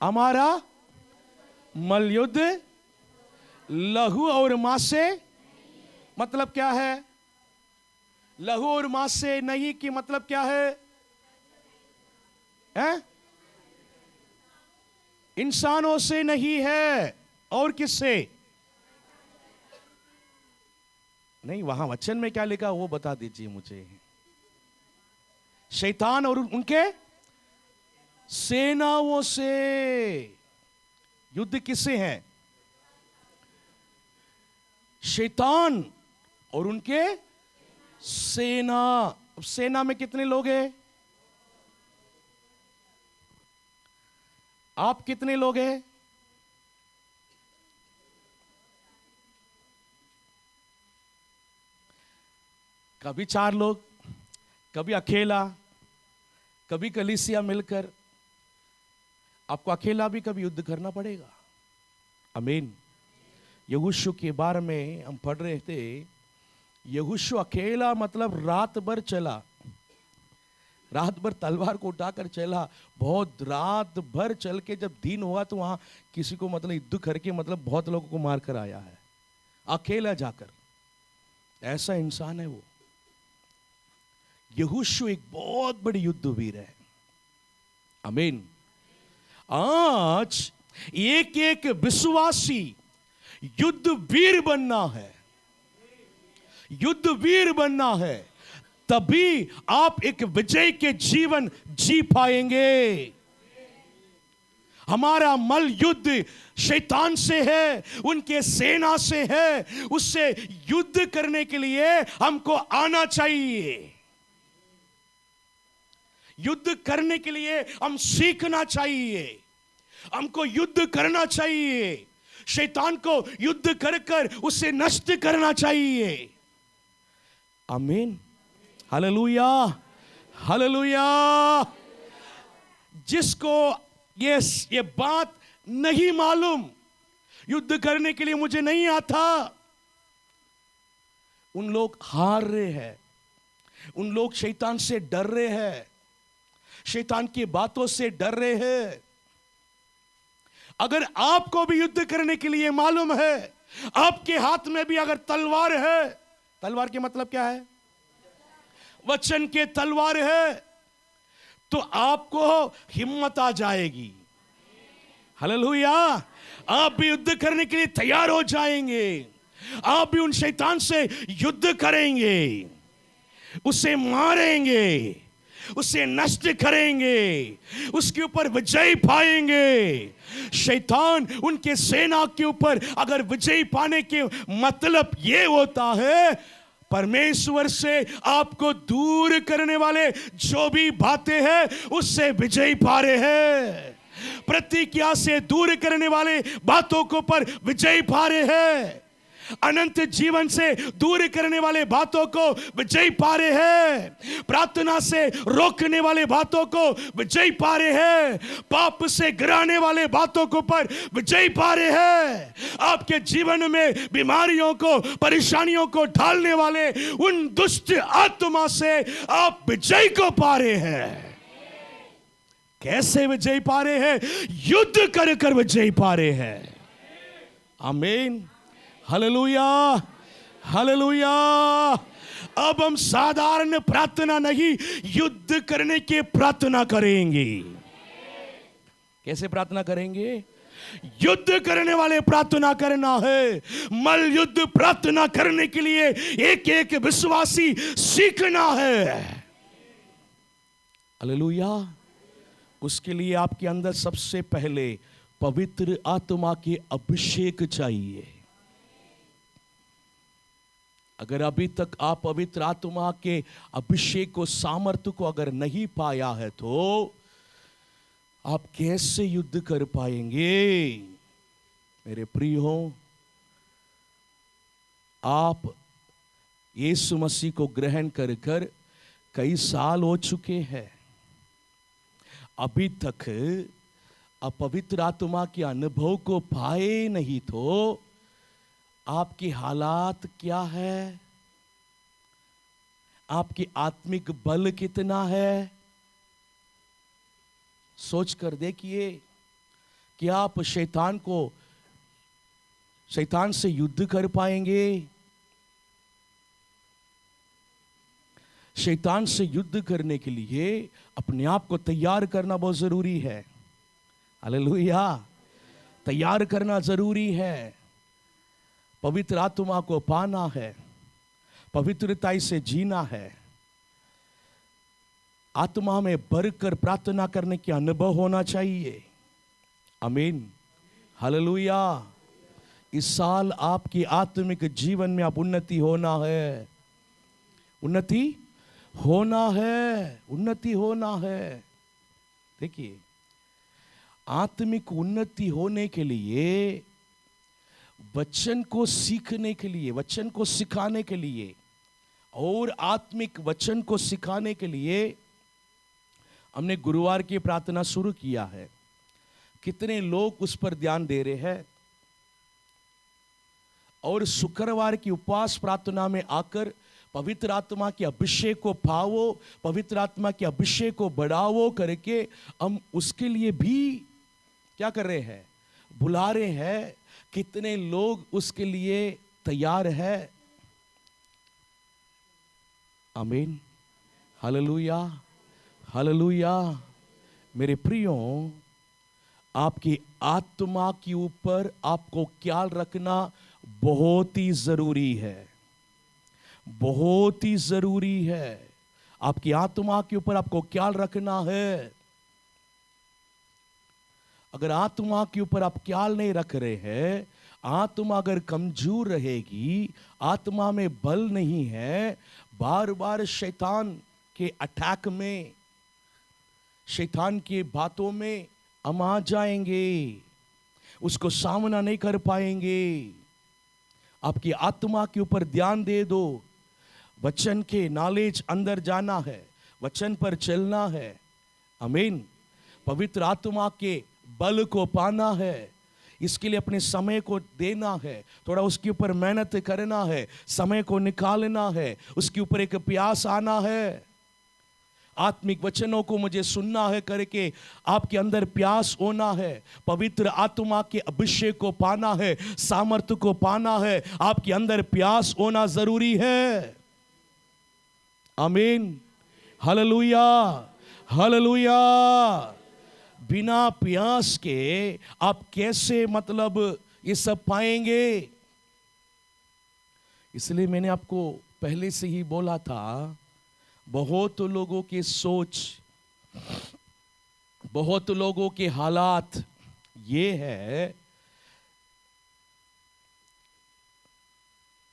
हमारा मलयुद्ध लहू और मांस से। मतलब क्या है? लहू और मांस से नहीं की मतलब क्या है? हैं? इंसानों से नहीं है, और किससे? नहीं, वहां वचन में क्या लिखा वो बता दीजिए मुझे। शैतान और उनके सेनाओं से। युद्ध किससे है? शैतान और उनके सेना। सेना में कितने लोग हैं? आप कितने लोग हैं? कभी 4 लोग, कभी अकेला, कभी कलीसिया मिलकर। आपको अकेला भी कभी युद्ध करना पड़ेगा। आमीन। यहोशू के बारे में हम पढ़ रहे थे। यहोशू अकेला मतलब रात भर चला, रात भर तलवार को उठाकर चला। बहुत रात भर चल के जब दिन हुआ तो वहां किसी को मतलब युद्ध करके मतलब बहुत लोगों को मार कर आया है, अकेला जाकर। ऐसा इंसान है वो। यहोशू एक बहुत बड़ी युद्धवीर है। आमीन। आज एक एक विश्वासी युद्धवीर बनना है, युद्धवीर बनना है, तभी आप एक विजय के जीवन जी पाएंगे। हमारा मल युद्ध शैतान से है, उनके सेना से है। उससे युद्ध करने के लिए हमको आना चाहिए। युद्ध करने के लिए हम सीखना चाहिए, हमको युद्ध करना चाहिए। शैतान को युद्ध कर कर उससे नष्ट करना चाहिए। आमीन। Hallelujah, hallelujah. जिसको ये बात नहीं मालूम, युद्ध करने के लिए मुझे नहीं आता, उन लोग हार रहे हैं, उन लोग शैतान से डर रहे हैं, शैतान की बातों से डर रहे हैं। अगर आपको भी युद्ध करने के लिए मालूम है, आपके हाथ में भी अगर तलवार है, तलवार के मतलब क्या है? वचन के तलवार है, तो आपको हिम्मत आ जाएगी। हालेलुया। आप भी युद्ध करने के लिए तैयार हो जाएंगे, आप भी उन शैतान से युद्ध करेंगे। उसे मारेंगे, उसे नष्ट करेंगे, उसके ऊपर विजय पाएंगे। शैतान उनके सेना के ऊपर अगर विजय पाने के मतलब ये होता है परमेश्वर से आपको दूर करने वाले जो भी बातें हैं उससे विजय पा रहे हैं, प्रतिज्ञा से दूर करने वाले बातों के ऊपर विजय पा रहे हैं, अनंत जीवन से दूर करने वाले बातों को विजय पा रहे हैं, प्रार्थना से रोकने वाले बातों को विजय पा रहे हैं, पाप से गिराने वाले बातों के ऊपर विजय पा रहे हैं, आपके जीवन में बीमारियों को, परेशानियों को ढालने वाले उन दुष्ट आत्मा से आप विजय को पा रहे हैं। कैसे विजय पा रहे हैं? युद्ध कर कर विजय पा रहे हैं। आमीन, हालेलुया, हालेलुया। अब हम साधारण प्रार्थना नहीं, युद्ध करने की प्रार्थना करेंगे। कैसे प्रार्थना करेंगे? युद्ध करने वाले प्रार्थना करना है। मल युद्ध प्रार्थना करने के लिए एक एक विश्वासी सीखना है। हालेलुया। उसके लिए आपके अंदर सबसे पहले पवित्र आत्मा के अभिषेक चाहिए। अगर अभी तक आप पवित्र आत्मा के अभिषेक को, सामर्थ्य को अगर नहीं पाया है तो आप कैसे युद्ध कर पाएंगे? मेरे प्रियो, आप यीशु मसीह को ग्रहण कर कर कई साल हो चुके हैं, अभी तक आप पवित्र आत्मा के अनुभव को पाए नहीं तो आपकी हालात क्या है? आपकी आत्मिक बल कितना है? सोच कर देखिए कि आप शैतान से युद्ध कर पाएंगे? शैतान से युद्ध करने के लिए अपने आप को तैयार करना बहुत जरूरी है। हालेलुया, तैयार करना जरूरी है। पवित्र आत्मा को पाना है, पवित्रता से जीना है, आत्मा में भरकर प्रार्थना करने के अनुभव होना चाहिए। आमीन, हालेलुया। इस साल आपकी आत्मिक जीवन में आप उन्नति होना है, उन्नति होना है, उन्नति होना है। देखिए, आत्मिक उन्नति होने के लिए, वचन को सीखने के लिए, वचन को सिखाने के लिए और आत्मिक वचन को सिखाने के लिए हमने गुरुवार की प्रार्थना शुरू किया है। कितने लोग उस पर ध्यान दे रहे हैं? और शुक्रवार की उपवास प्रार्थना में आकर पवित्र आत्मा के अभिषेक को पाओ, पवित्र आत्मा के अभिषेक को बढ़ाओ करके हम उसके लिए भी क्या कर रहे हैं? बुला रहे हैं। कितने लोग उसके लिए तैयार है? आमीन, हालेलुया, हालेलुया। मेरे प्रियो, आपकी आत्मा के ऊपर आपको ख्याल रखना बहुत ही जरूरी है, बहुत ही जरूरी है। आपकी आत्मा के ऊपर आपको ख्याल रखना है। अगर आत्मा के ऊपर आप ख्याल नहीं रख रहे हैं, आत्मा अगर कमजोर रहेगी, आत्मा में बल नहीं है, बार बार शैतान के अटैक में, शैतान की बातों में हम आ जाएंगे, उसको सामना नहीं कर पाएंगे। आपकी आत्मा के ऊपर ध्यान दे दो। वचन के नॉलेज अंदर जाना है, वचन पर चलना है। आमीन। पवित्र आत्मा के बल को पाना है, इसके लिए अपने समय को देना है, थोड़ा उसके ऊपर मेहनत करना है, समय को निकालना है, उसके ऊपर एक प्यास आना है। आत्मिक वचनों को मुझे सुनना है करके आपके अंदर प्यास होना है, पवित्र आत्मा के अभिषेक को पाना है, सामर्थ्य को पाना है, आपके अंदर प्यास होना जरूरी है। आमीन, हालेलुया, हालेलुया। बिना प्यास के आप कैसे ये सब पाएंगे? इसलिए मैंने आपको पहले से ही बोला था बहुत लोगों की सोच, बहुत लोगों के हालात ये है,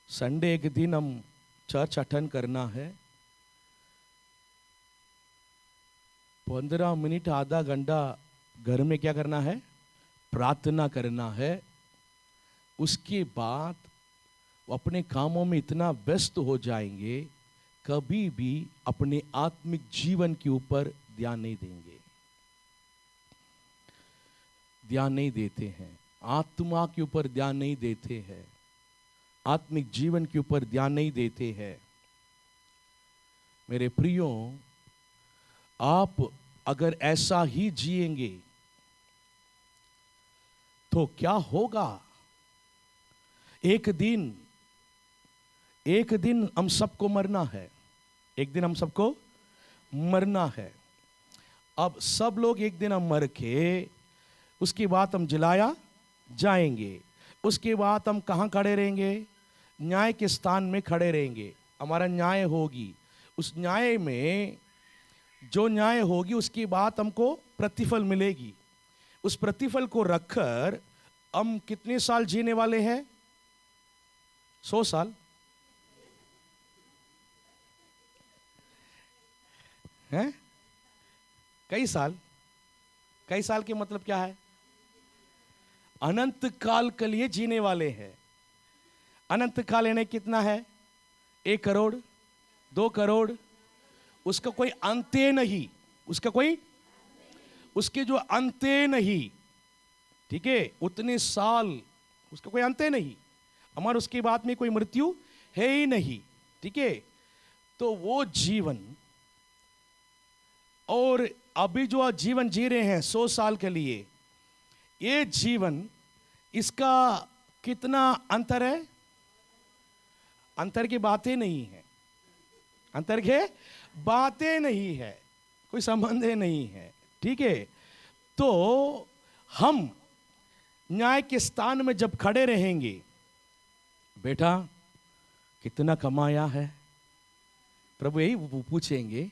संडे एक दिन हम चर्च अटेंड करना है, 15 मिनट आधा घंटा घर में क्या करना है, प्रार्थना करना है। उसके बाद वो अपने कामों में इतना व्यस्त हो जाएंगे, कभी भी अपने आत्मिक जीवन के ऊपर ध्यान नहीं देंगे, ध्यान नहीं देते हैं, आत्मा के ऊपर ध्यान नहीं देते हैं, आत्मिक जीवन के ऊपर ध्यान नहीं देते हैं। मेरे प्रियो, आप अगर ऐसा ही जिएंगे तो क्या होगा? एक दिन हम सबको मरना है, एक दिन हम सबको मरना है। अब सब लोग एक दिन हम मर के उसके बाद हम जलाया जाएंगे। उसके बाद हम कहाँ खड़े रहेंगे? न्याय के स्थान में खड़े रहेंगे, हमारा न्याय होगी। उस न्याय में जो न्याय होगी उसके बाद हमको प्रतिफल मिलेगी। उस प्रतिफल को रखकर हम कितने साल जीने वाले हैं? 100 साल हैं? कई साल? कई साल के मतलब क्या है? अनंत काल के लिए जीने वाले हैं। अनंत काल यानी कितना है? 1 करोड़, 2 करोड़, उसका कोई अंत नहीं, उसका कोई, उसके जो अंत नहीं, ठीक है, उतने साल उसका कोई अंत नहीं। हमारे उसके बाद में कोई मृत्यु है ही नहीं, ठीक है। तो वो जीवन और अभी जो जीवन जी रहे हैं 100 साल के लिए, ये जीवन, इसका कितना अंतर है? अंतर की बातें नहीं है, अंतर के बातें नहीं है, कोई संबंध नहीं है, ठीक है। तो हम न्याय के स्थान में जब खड़े रहेंगे, बेटा कितना कमाया है, प्रभु यही पूछेंगे।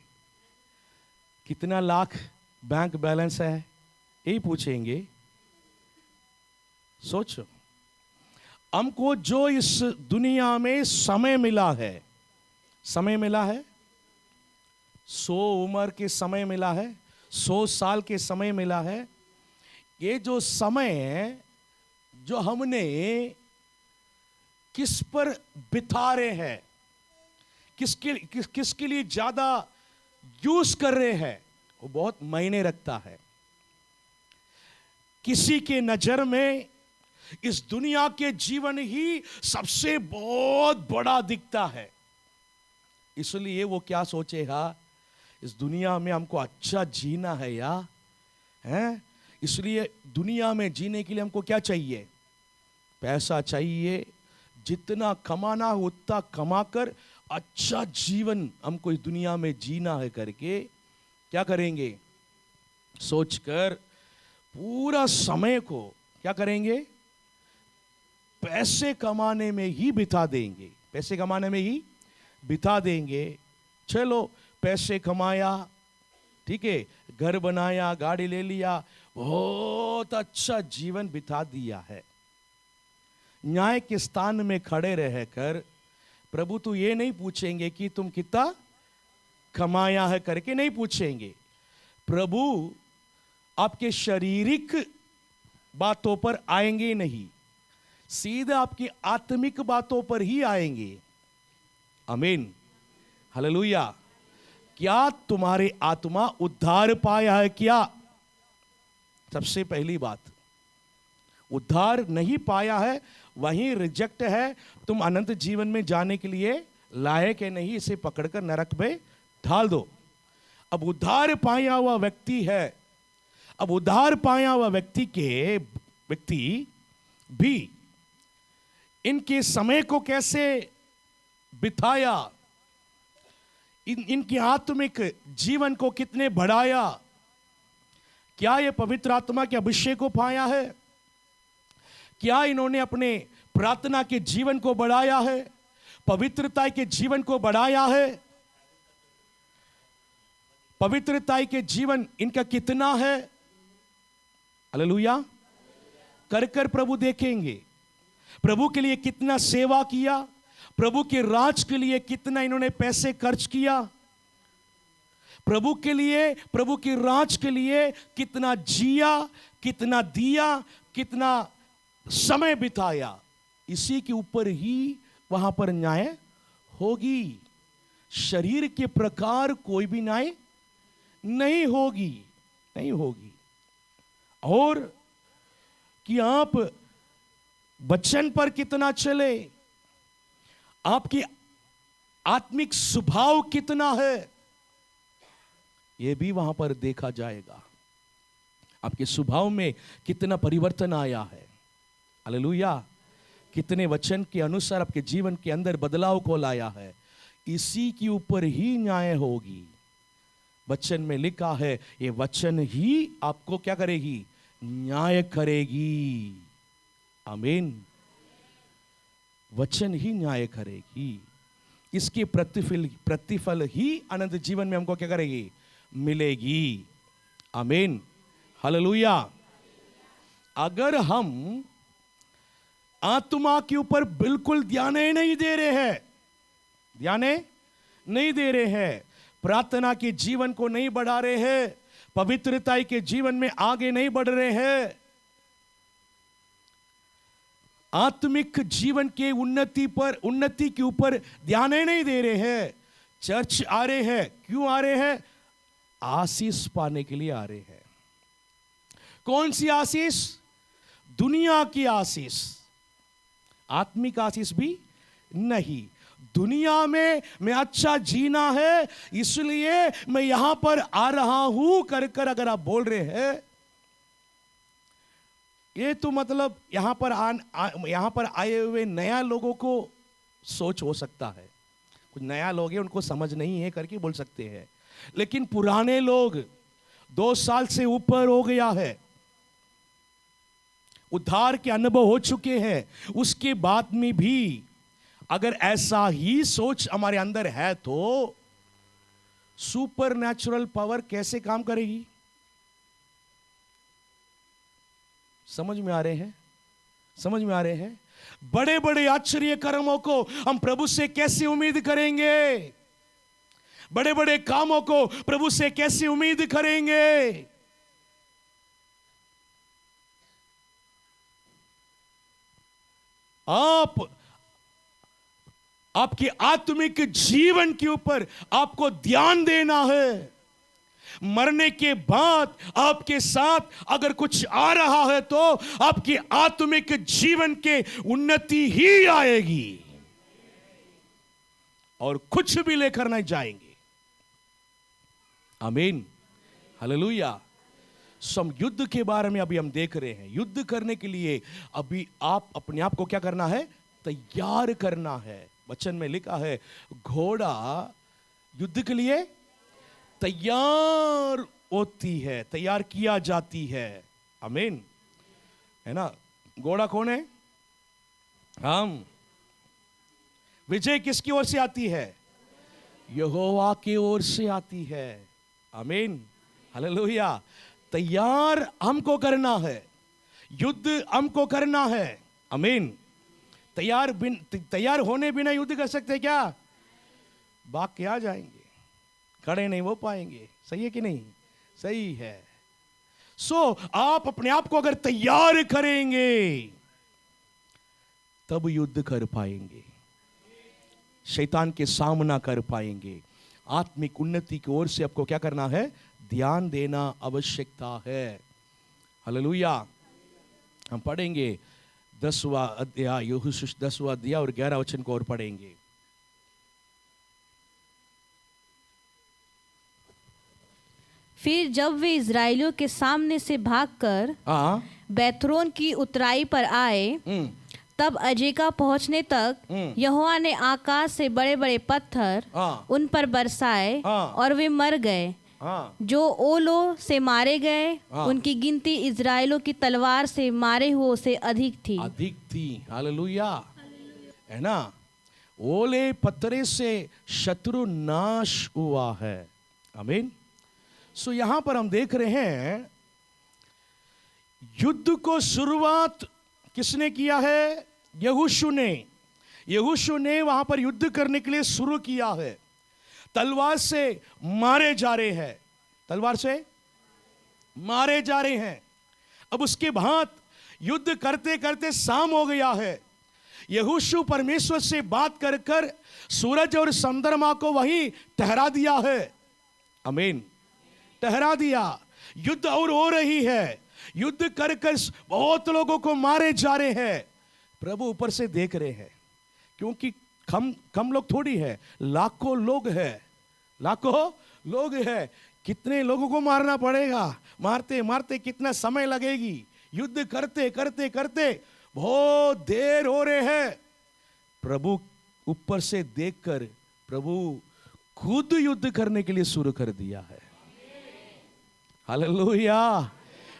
कितना लाख बैंक बैलेंस है, यही पूछेंगे। सोचो, हमको जो इस दुनिया में समय मिला है, समय मिला है, 100 उम्र के समय मिला है, 100 साल के समय मिला है। ये जो समय है, जो हमने किस पर बिता रहे हैं, किसके लिए ज्यादा यूज कर रहे हैं, वो बहुत मायने रखता है। किसी के नजर में इस दुनिया के जीवन ही सबसे बहुत बड़ा दिखता है, इसलिए वो क्या सोचेगा, इस दुनिया में हमको अच्छा जीना है या है, इसलिए दुनिया में जीने के लिए हमको क्या चाहिए? पैसा चाहिए। जितना कमाना है उतना कमाकर अच्छा जीवन हमको इस दुनिया में जीना है करके क्या करेंगे? सोचकर पूरा समय को क्या करेंगे? पैसे कमाने में ही बिता देंगे, पैसे कमाने में ही बिता देंगे। चलो पैसे कमाया, ठीक है, घर बनाया, गाड़ी ले लिया, बहुत अच्छा जीवन बिता दिया है। न्याय के स्थान में खड़े रहकर प्रभु तो ये नहीं पूछेंगे कि तुम कितना कमाया है करके, नहीं पूछेंगे। प्रभु आपके शारीरिक बातों पर आएंगे नहीं, सीधे आपकी आत्मिक बातों पर ही आएंगे। आमीन, हालेलुया। क्या तुम्हारे आत्मा उद्धार पाया है क्या? सबसे पहली बात, उद्धार नहीं पाया है, वहीं रिजेक्ट है। तुम अनंत जीवन में जाने के लिए लायक है नहीं, इसे पकड़कर नरक में डाल दो। अब उद्धार पाया हुआ व्यक्ति है, अब उद्धार पाया हुआ व्यक्ति भी इनके समय को कैसे बिताया, इनके आत्मिक जीवन को कितने बढ़ाया? क्या ये पवित्र आत्मा के अभिषेक को पाया है? क्या इन्होंने अपने प्रार्थना के जीवन को बढ़ाया है, पवित्रता के जीवन को बढ़ाया है? पवित्रता के जीवन इनका कितना है, हालेलुया, कर कर प्रभु देखेंगे। प्रभु के लिए कितना सेवा किया, प्रभु के राज के लिए कितना इन्होंने पैसे खर्च किया, प्रभु के लिए, प्रभु के राज के लिए कितना जिया, कितना दिया, कितना समय बिताया, इसी के ऊपर ही वहां पर न्याय होगी। शरीर के प्रकार कोई भी न्याय नहीं होगी, नहीं होगी। और कि आप वचन पर कितना चले, आपकी आत्मिक स्वभाव कितना है, यह भी वहां पर देखा जाएगा। आपके स्वभाव में कितना परिवर्तन आया है, हालेलुया, कितने वचन के अनुसार आपके जीवन के अंदर बदलाव को लाया है, इसी के ऊपर ही न्याय होगी। वचन में लिखा है ये वचन ही आपको क्या करेगी, न्याय करेगी। आमीन। वचन ही न्याय करेगी, इसके प्रतिफल ही अनंत जीवन में हमको क्या करेगी, मिलेगी। आमीन, हालेलुया। अगर हम आत्मा के ऊपर बिल्कुल ध्यान नहीं दे रहे हैं, ध्यान नहीं दे रहे हैं, प्रार्थना के जीवन को नहीं बढ़ा रहे हैं, पवित्रता के जीवन में आगे नहीं बढ़ रहे हैं, आत्मिक जीवन के उन्नति के ऊपर ध्यान नहीं दे रहे हैं, चर्च आ रहे हैं, क्यों आ रहे हैं, आशीष पाने के लिए आ रहे हैं। कौन सी आशीष, दुनिया की आशीष, आत्मिक आशीष भी नहीं। दुनिया में मैं अच्छा जीना है इसलिए मैं यहां पर आ रहा हूं कर कर अगर आप बोल रहे हैं, ये तो मतलब यहां पर आए हुए नया लोगों को सोच हो सकता है, कुछ नया लोग हैं उनको समझ नहीं है करके बोल सकते हैं, लेकिन पुराने लोग 2 साल से ऊपर हो गया है, उद्धार के अनुभव हो चुके हैं, उसके बाद में भी अगर ऐसा ही सोच हमारे अंदर है तो सुपर नेचुरल पावर कैसे काम करेगी। समझ में आ रहे हैं, समझ में आ रहे हैं। बड़े बड़े आश्चर्य कर्मों को हम प्रभु से कैसे उम्मीद करेंगे, बड़े बड़े कामों को प्रभु से कैसे उम्मीद करेंगे। आपके आत्मिक जीवन के ऊपर आपको ध्यान देना है। मरने के बाद आपके साथ अगर कुछ आ रहा है तो आपकी आत्मिक जीवन के उन्नति ही आएगी और कुछ भी लेकर नहीं जाएंगे। आमीन, हालेलुया। सम युद्ध के बारे में अभी हम देख रहे हैं। युद्ध करने के लिए अभी आप अपने आप को क्या करना है, तैयार करना है। वचन में लिखा है घोड़ा युद्ध के लिए तैयार होती है, तैयार किया जाती है। आमीन, है ना। घोड़ा कौन है, हम। विजय किसकी ओर से आती है, यहोवा की ओर से आती है। आमीन, हालेलुया। तैयार हमको करना है, युद्ध हमको करना है। आमीन। तैयार होने बिना युद्ध कर सकते क्या, भाग के आ जाएंगे, खड़े नहीं हो पाएंगे। सही है कि नहीं, सही है। आप अपने आप को अगर तैयार करेंगे तब युद्ध कर पाएंगे, शैतान के सामना कर पाएंगे। आत्मिक उन्नति की ओर से आपको क्या करना है, ध्यान देना आवश्यकता है। हालेलुया। हम पढ़ेंगे 10वां अध्याय, यहोशू 10वां अध्याय और 11 वचन को और पढ़ेंगे। फिर जब वे इजराइलियों के सामने से भागकर बैतरोन की उतराई पर आए, तब अजेका पहुंचने तक यहोवा ने आकाश से बड़े बड़े पत्थर उन पर बरसाए और वे मर गए। जो ओलों से मारे गए उनकी गिनती इजराइलों की तलवार से मारे हुओं से अधिक थी। हालेलुया, है ना। ओले पत्थरे से शत्रु नाश हुआ है। आमीन, सो यहां पर हम देख रहे हैं युद्ध को शुरुआत किसने किया है? यहोशू ने वहां पर युद्ध करने के लिए शुरू किया है। तलवार से मारे जा रहे हैं, तलवार से मारे जा रहे हैं। अब उसके बाद युद्ध करते करते शाम हो गया है। यहोशू परमेश्वर से बात कर कर सूरज और चंद्रमा को वहीं ठहरा दिया है। आमीन, ठहरा दिया। युद्ध और हो रही है। युद्ध कर कर बहुत लोगों को मारे जा रहे हैं। प्रभु ऊपर से देख रहे हैं, क्योंकि कम लोग थोड़ी है, लाखों लोग हैं, लाखों लोग हैं। कितने लोगों को मारना पड़ेगा? मारते मारते कितना समय लगेगी? युद्ध करते करते करते बहुत देर हो रहे हैं। प्रभु ऊपर से देखकर प्रभु खुद युद्ध करने के लिए शुरू कर दिया है। Hallelujah,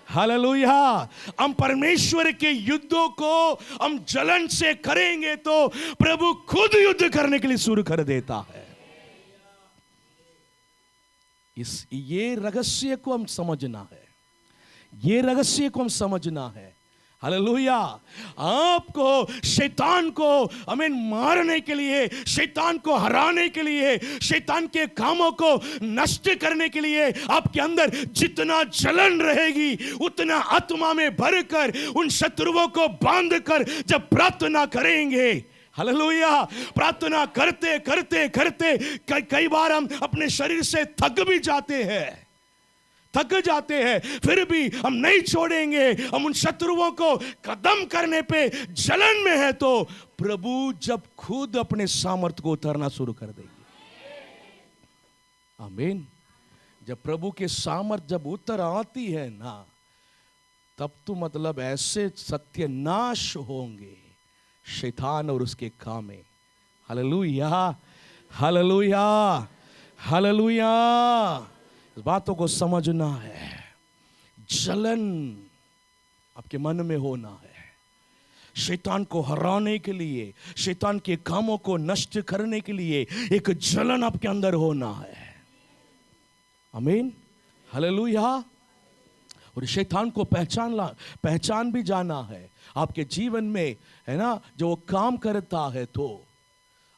hallelujah. हम परमेश्वर के युद्धों को हम जलन से करेंगे तो प्रभु खुद युद्ध करने के लिए शुरू कर देता है। ये रहस्य को हम समझना है, ये रहस्य को हम समझना है। हालेलुया। आपको शैतान को हमें मारने के लिए, शैतान को हराने के लिए, शैतान के कामों को नष्ट करने के लिए आपके अंदर जितना जलन रहेगी उतना आत्मा में भरकर उन शत्रुओं को बांधकर जब प्रार्थना करेंगे, हालेलुया, प्रार्थना करते करते करते कई बार हम अपने शरीर से थक भी जाते हैं, थक जाते हैं, फिर भी हम नहीं छोड़ेंगे। हम उन शत्रुओं को खत्म करने पे जलन में है तो प्रभु जब खुद अपने सामर्थ को उतारना शुरू कर देंगे। आमीन। जब प्रभु के सामर्थ जब उतर आती है ना, तब तो मतलब ऐसे सत्यानाश होंगे शैतान और उसके कामे। Hallelujah, hallelujah, hallelujah. इस बातों को समझना है। जलन आपके मन में होना है। शैतान को हराने के लिए, शैतान के कामों को नष्ट करने के लिए एक जलन आपके अंदर होना है। आमीन, हालेलुया। और शैतान को पहचान भी जाना है आपके जीवन में, है ना। जो वो काम करता है तो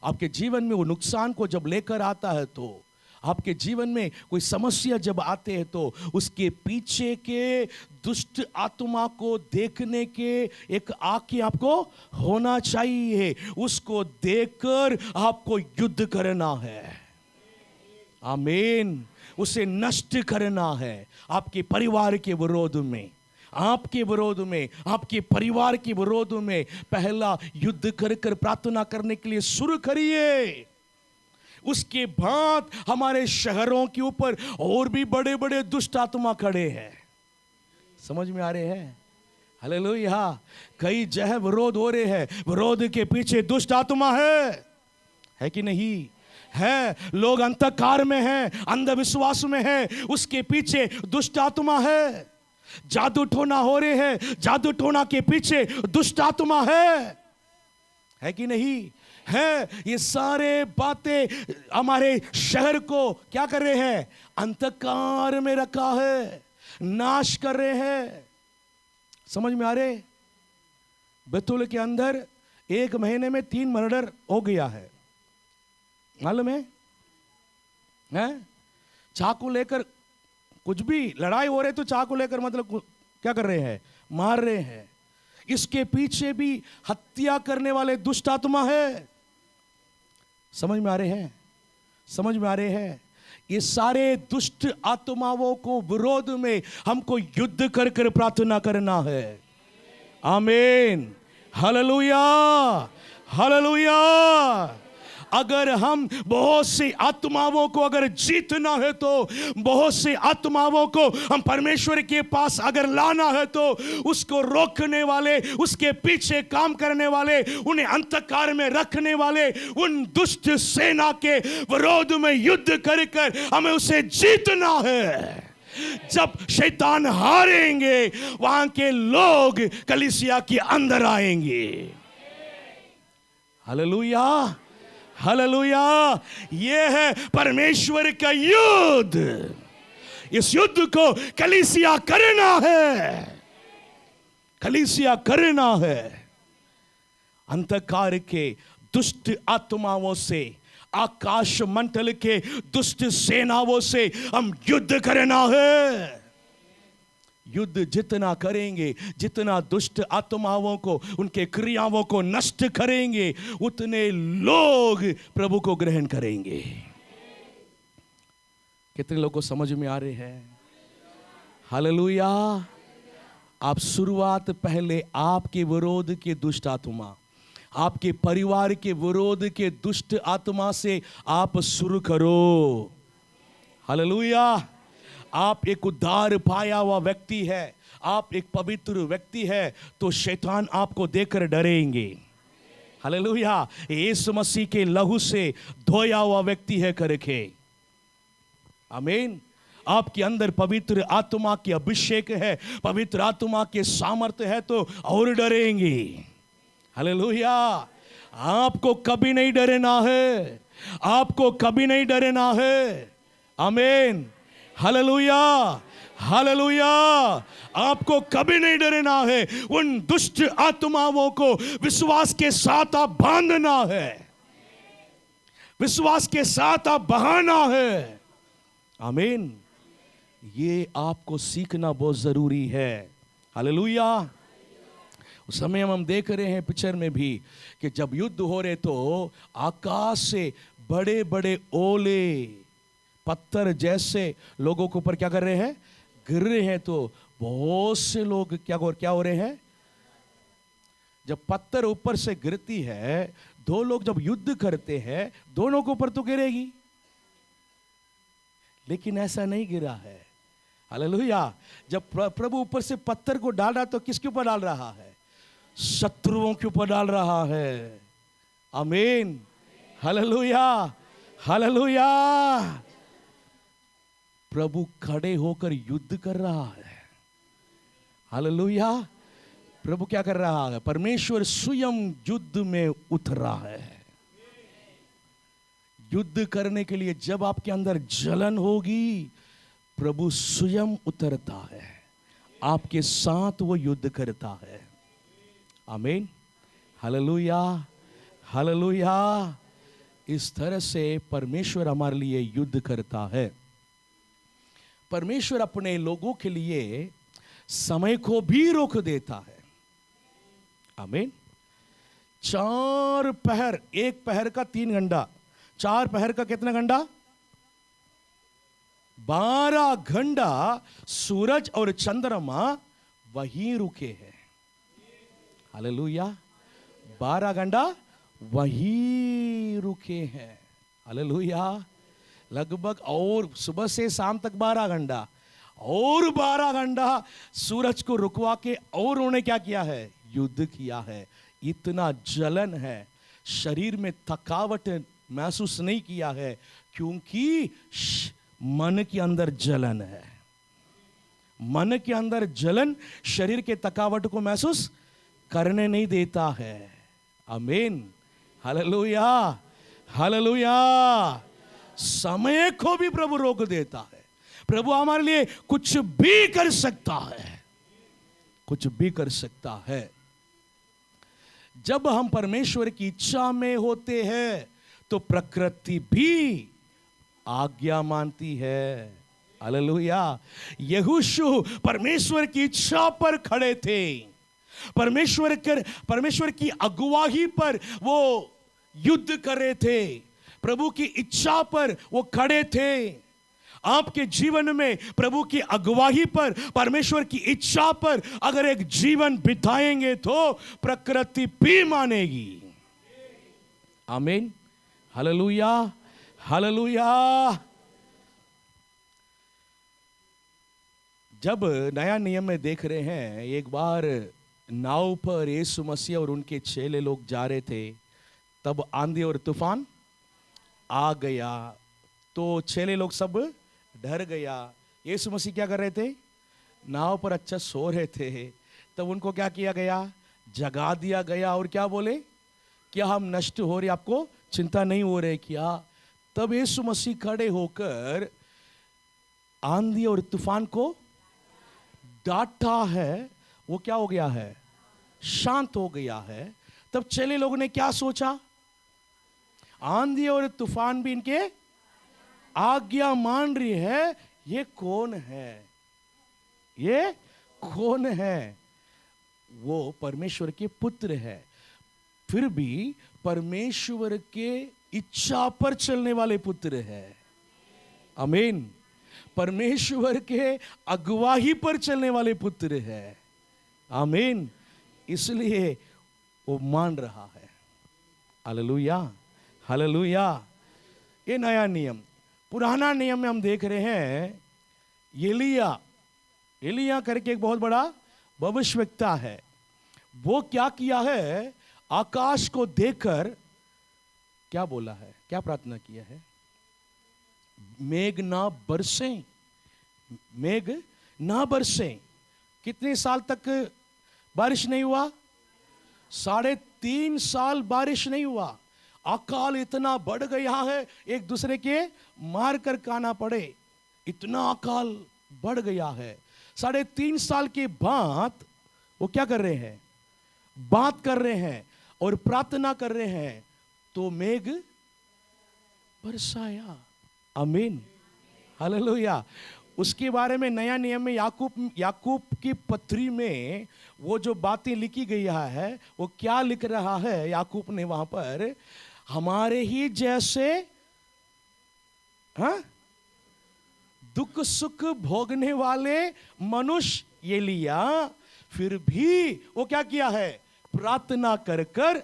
आपके जीवन में वो नुकसान को जब लेकर आता है, तो आपके जीवन में कोई समस्या जब आते हैं तो उसके पीछे के दुष्ट आत्मा को देखने के एक आंखें आपको होना चाहिए। उसको देखकर आपको युद्ध करना है। आमीन। उसे नष्ट करना है। आपके परिवार के विरोध में, आपके विरोध में, आपके परिवार के विरोध में पहला युद्ध कर कर प्रार्थना करने के लिए शुरू करिए। उसके बाद हमारे शहरों के ऊपर और भी बड़े बड़े दुष्ट आत्मा खड़े हैं। समझ में आ रहे हैं? हालेलुया। कई जगह विरोध हो रहे हैं, विरोध के पीछे दुष्ट आत्मा है कि नहीं? है। लोग अंधकार में हैं, अंधविश्वास में हैं, उसके पीछे दुष्ट आत्मा है। जादू टोना हो रहे हैं, जादू टोना के पीछे दुष्ट आत्मा है कि नहीं? है। ये सारे बातें हमारे शहर को क्या कर रहे हैं? अंधकार में रखा है, नाश कर रहे हैं। समझ में आ रहे? बैतूल के अंदर 1 महीने में 3 मर्डर हो गया है, मालूम है? चाकू लेकर कुछ भी लड़ाई हो रहे तो चाकू लेकर मतलब क्या कर रहे हैं? मार रहे हैं। इसके पीछे भी हत्या करने वाले दुष्ट आत्मा है। समझ में आ रहे हैं? समझ में आ रहे हैं? ये सारे दुष्ट आत्माओं को विरोध में हमको युद्ध कर कर प्रार्थना करना है। आमीन, हालेलुया, हालेलुया। अगर हम बहुत सी आत्माओं को अगर जीतना है तो, बहुत सी आत्माओं को हम परमेश्वर के पास अगर लाना है तो उसको रोकने वाले, उसके पीछे काम करने वाले, उन्हें अंधकार में रखने वाले उन दुष्ट सेना के विरोध में युद्ध कर कर हमें उसे जीतना है। जब शैतान हारेंगे वहां के लोग कलीसिया के अंदर आएंगे। Hallelujah, hallelujah. ये है परमेश्वर का युद्ध, इस युद्ध को कलीसिया करना है, कलीसिया करना है। अंधकार के दुष्ट आत्माओं से, आकाश मंडल के दुष्ट सेनाओं से हम युद्ध करना है। युद्ध जितना करेंगे, जितना दुष्ट आत्माओं को, उनके क्रियाओं को नष्ट करेंगे, उतने लोग प्रभु को ग्रहण करेंगे। कितने लोगों को समझ में आ रहे हैं? हालेलुया। आप शुरुआत पहले आपके विरोध के दुष्ट आत्मा, आपके परिवार के विरोध के दुष्ट आत्मा से आप शुरू करो। हालेलुया। आप एक उद्धार पाया हुआ व्यक्ति है, आप एक पवित्र व्यक्ति है, तो शैतान आपको देखकर डरेंगे। हालेलुया। यीशु मसीह के लहू से धोया हुआ व्यक्ति है करके, आमीन। आपके अंदर पवित्र आत्मा की अभिषेक है, पवित्र आत्मा के सामर्थ्य है, तो और डरेंगे। हालेलुया। आपको कभी नहीं डरना है, आपको कभी नहीं डरना है। आमीन। Hallelujah, hallelujah. आपको कभी नहीं डरना है। उन दुष्ट आत्माओं को विश्वास के साथ आप बांधना है, विश्वास के साथ आप बहाना है। आमीन। ये आपको सीखना बहुत जरूरी है। हालेलुया। उस समय हम देख रहे हैं पिक्चर में भी कि जब युद्ध हो रहे तो आकाश से बड़े बड़े ओले पत्थर जैसे लोगों के ऊपर क्या कर रहे हैं, गिर रहे हैं। तो बहुत से लोग क्या हो रहे हैं, जब पत्थर ऊपर से गिरती है, दो लोग जब युद्ध करते हैं, दोनों के ऊपर तो गिरेगी, लेकिन ऐसा नहीं गिरा है। हालेलुया। जब प्रभु ऊपर से पत्थर को डाल रहा तो किसके ऊपर डाल रहा है? शत्रुओं के ऊपर डाल रहा है। आमीन। Hallelujah, hallelujah. प्रभु खड़े होकर युद्ध कर रहा है। हालेलुया। प्रभु क्या कर रहा है? परमेश्वर स्वयं युद्ध में उतरा है। युद्ध करने के लिए जब आपके अंदर जलन होगी, प्रभु स्वयं उतरता है, आपके साथ वो युद्ध करता है। आमीन। Hallelujah, hallelujah. इस तरह से परमेश्वर हमारे लिए युद्ध करता है। परमेश्वर अपने लोगों के लिए समय को भी रोक देता है। आमीन। 4 पहर, एक पहर का 3 घंटा, 4 पहर का कितना घंटा? 12 घंटा सूरज और चंद्रमा वहीं रुके हैं। हालेलुया। 12 घंटा वहीं रुके हैं। हालेलुया। लगभग और सुबह से शाम तक 12 घंटा और 12 घंटा सूरज को रुकवा के और उन्होंने क्या किया है? युद्ध किया है। इतना जलन है, शरीर में थकावट महसूस नहीं किया है, क्योंकि मन के अंदर जलन है। मन के अंदर जलन शरीर के थकावट को महसूस करने नहीं देता है। आमीन। Hallelujah, hallelujah. समय को भी प्रभु रोक देता है। प्रभु हमारे लिए कुछ भी कर सकता है, कुछ भी कर सकता है। जब हम परमेश्वर की इच्छा में होते हैं तो प्रकृति भी आज्ञा मानती है। हालेलुया। यहोशू परमेश्वर की इच्छा पर खड़े थे, परमेश्वर की अगुवाई पर वो युद्ध कर रहे थे, प्रभु की इच्छा पर वो खड़े थे। आपके जीवन में प्रभु की अगुवाई पर, परमेश्वर की इच्छा पर अगर एक जीवन बिताएंगे तो प्रकृति भी मानेगी। आमीन। Hallelujah, hallelujah. जब नया नियम में देख रहे हैं, एक बार नाव पर यीशु मसीह और उनके चेले लोग जा रहे थे, तब आंधी और तूफान आ गया, तो चेले लोग सब डर गया। यीशु मसीह क्या कर रहे थे? नाव पर अच्छा सो रहे थे। तब उनको क्या किया गया? जगा दिया गया। और क्या बोले? क्या हम नष्ट हो रहे, आपको चिंता नहीं हो रही क्या? तब यीशु मसीह खड़े होकर आंधी और तूफान को डांटा है, वो क्या हो गया है? शांत हो गया है। तब चेले लोगों ने क्या सोचा? आंधी और तूफान भी इनके आज्ञा मान रही है, ये कौन है? ये कौन है? वो परमेश्वर के पुत्र है। फिर भी परमेश्वर के इच्छा पर चलने वाले पुत्र है। आमीन। परमेश्वर के अगुवाही पर चलने वाले पुत्र है। आमीन। इसलिए वो मान रहा है। Hallelujah, hallelujah. ये नया नियम। पुराना नियम में हम देख रहे हैं एलिया करके एक बहुत बड़ा भविष्यवक्ता है। वो क्या किया है? आकाश को देखकर क्या बोला है? क्या प्रार्थना किया है? मेघ ना बरसे, मेघ ना बरसे। कितने साल तक बारिश नहीं हुआ? 3.5 साल बारिश नहीं हुआ। अकाल इतना बढ़ गया है, एक दूसरे के मार कर खाना पड़े, इतना अकाल बढ़ गया है। 3.5 साल के बाद वो क्या कर रहे हैं? बात कर रहे हैं और प्रार्थना कर रहे हैं, तो मेघ बरसाया। आमीन, हालेलुया। उसके बारे में नया नियम में याकूब की पत्री में वो जो बातें लिखी गई है, वो क्या लिख रहा है याकूब ने वहां पर? हमारे ही जैसे दुख सुख भोगने वाले मनुष्य एलिया, फिर भी वो क्या किया है? प्रार्थना कर कर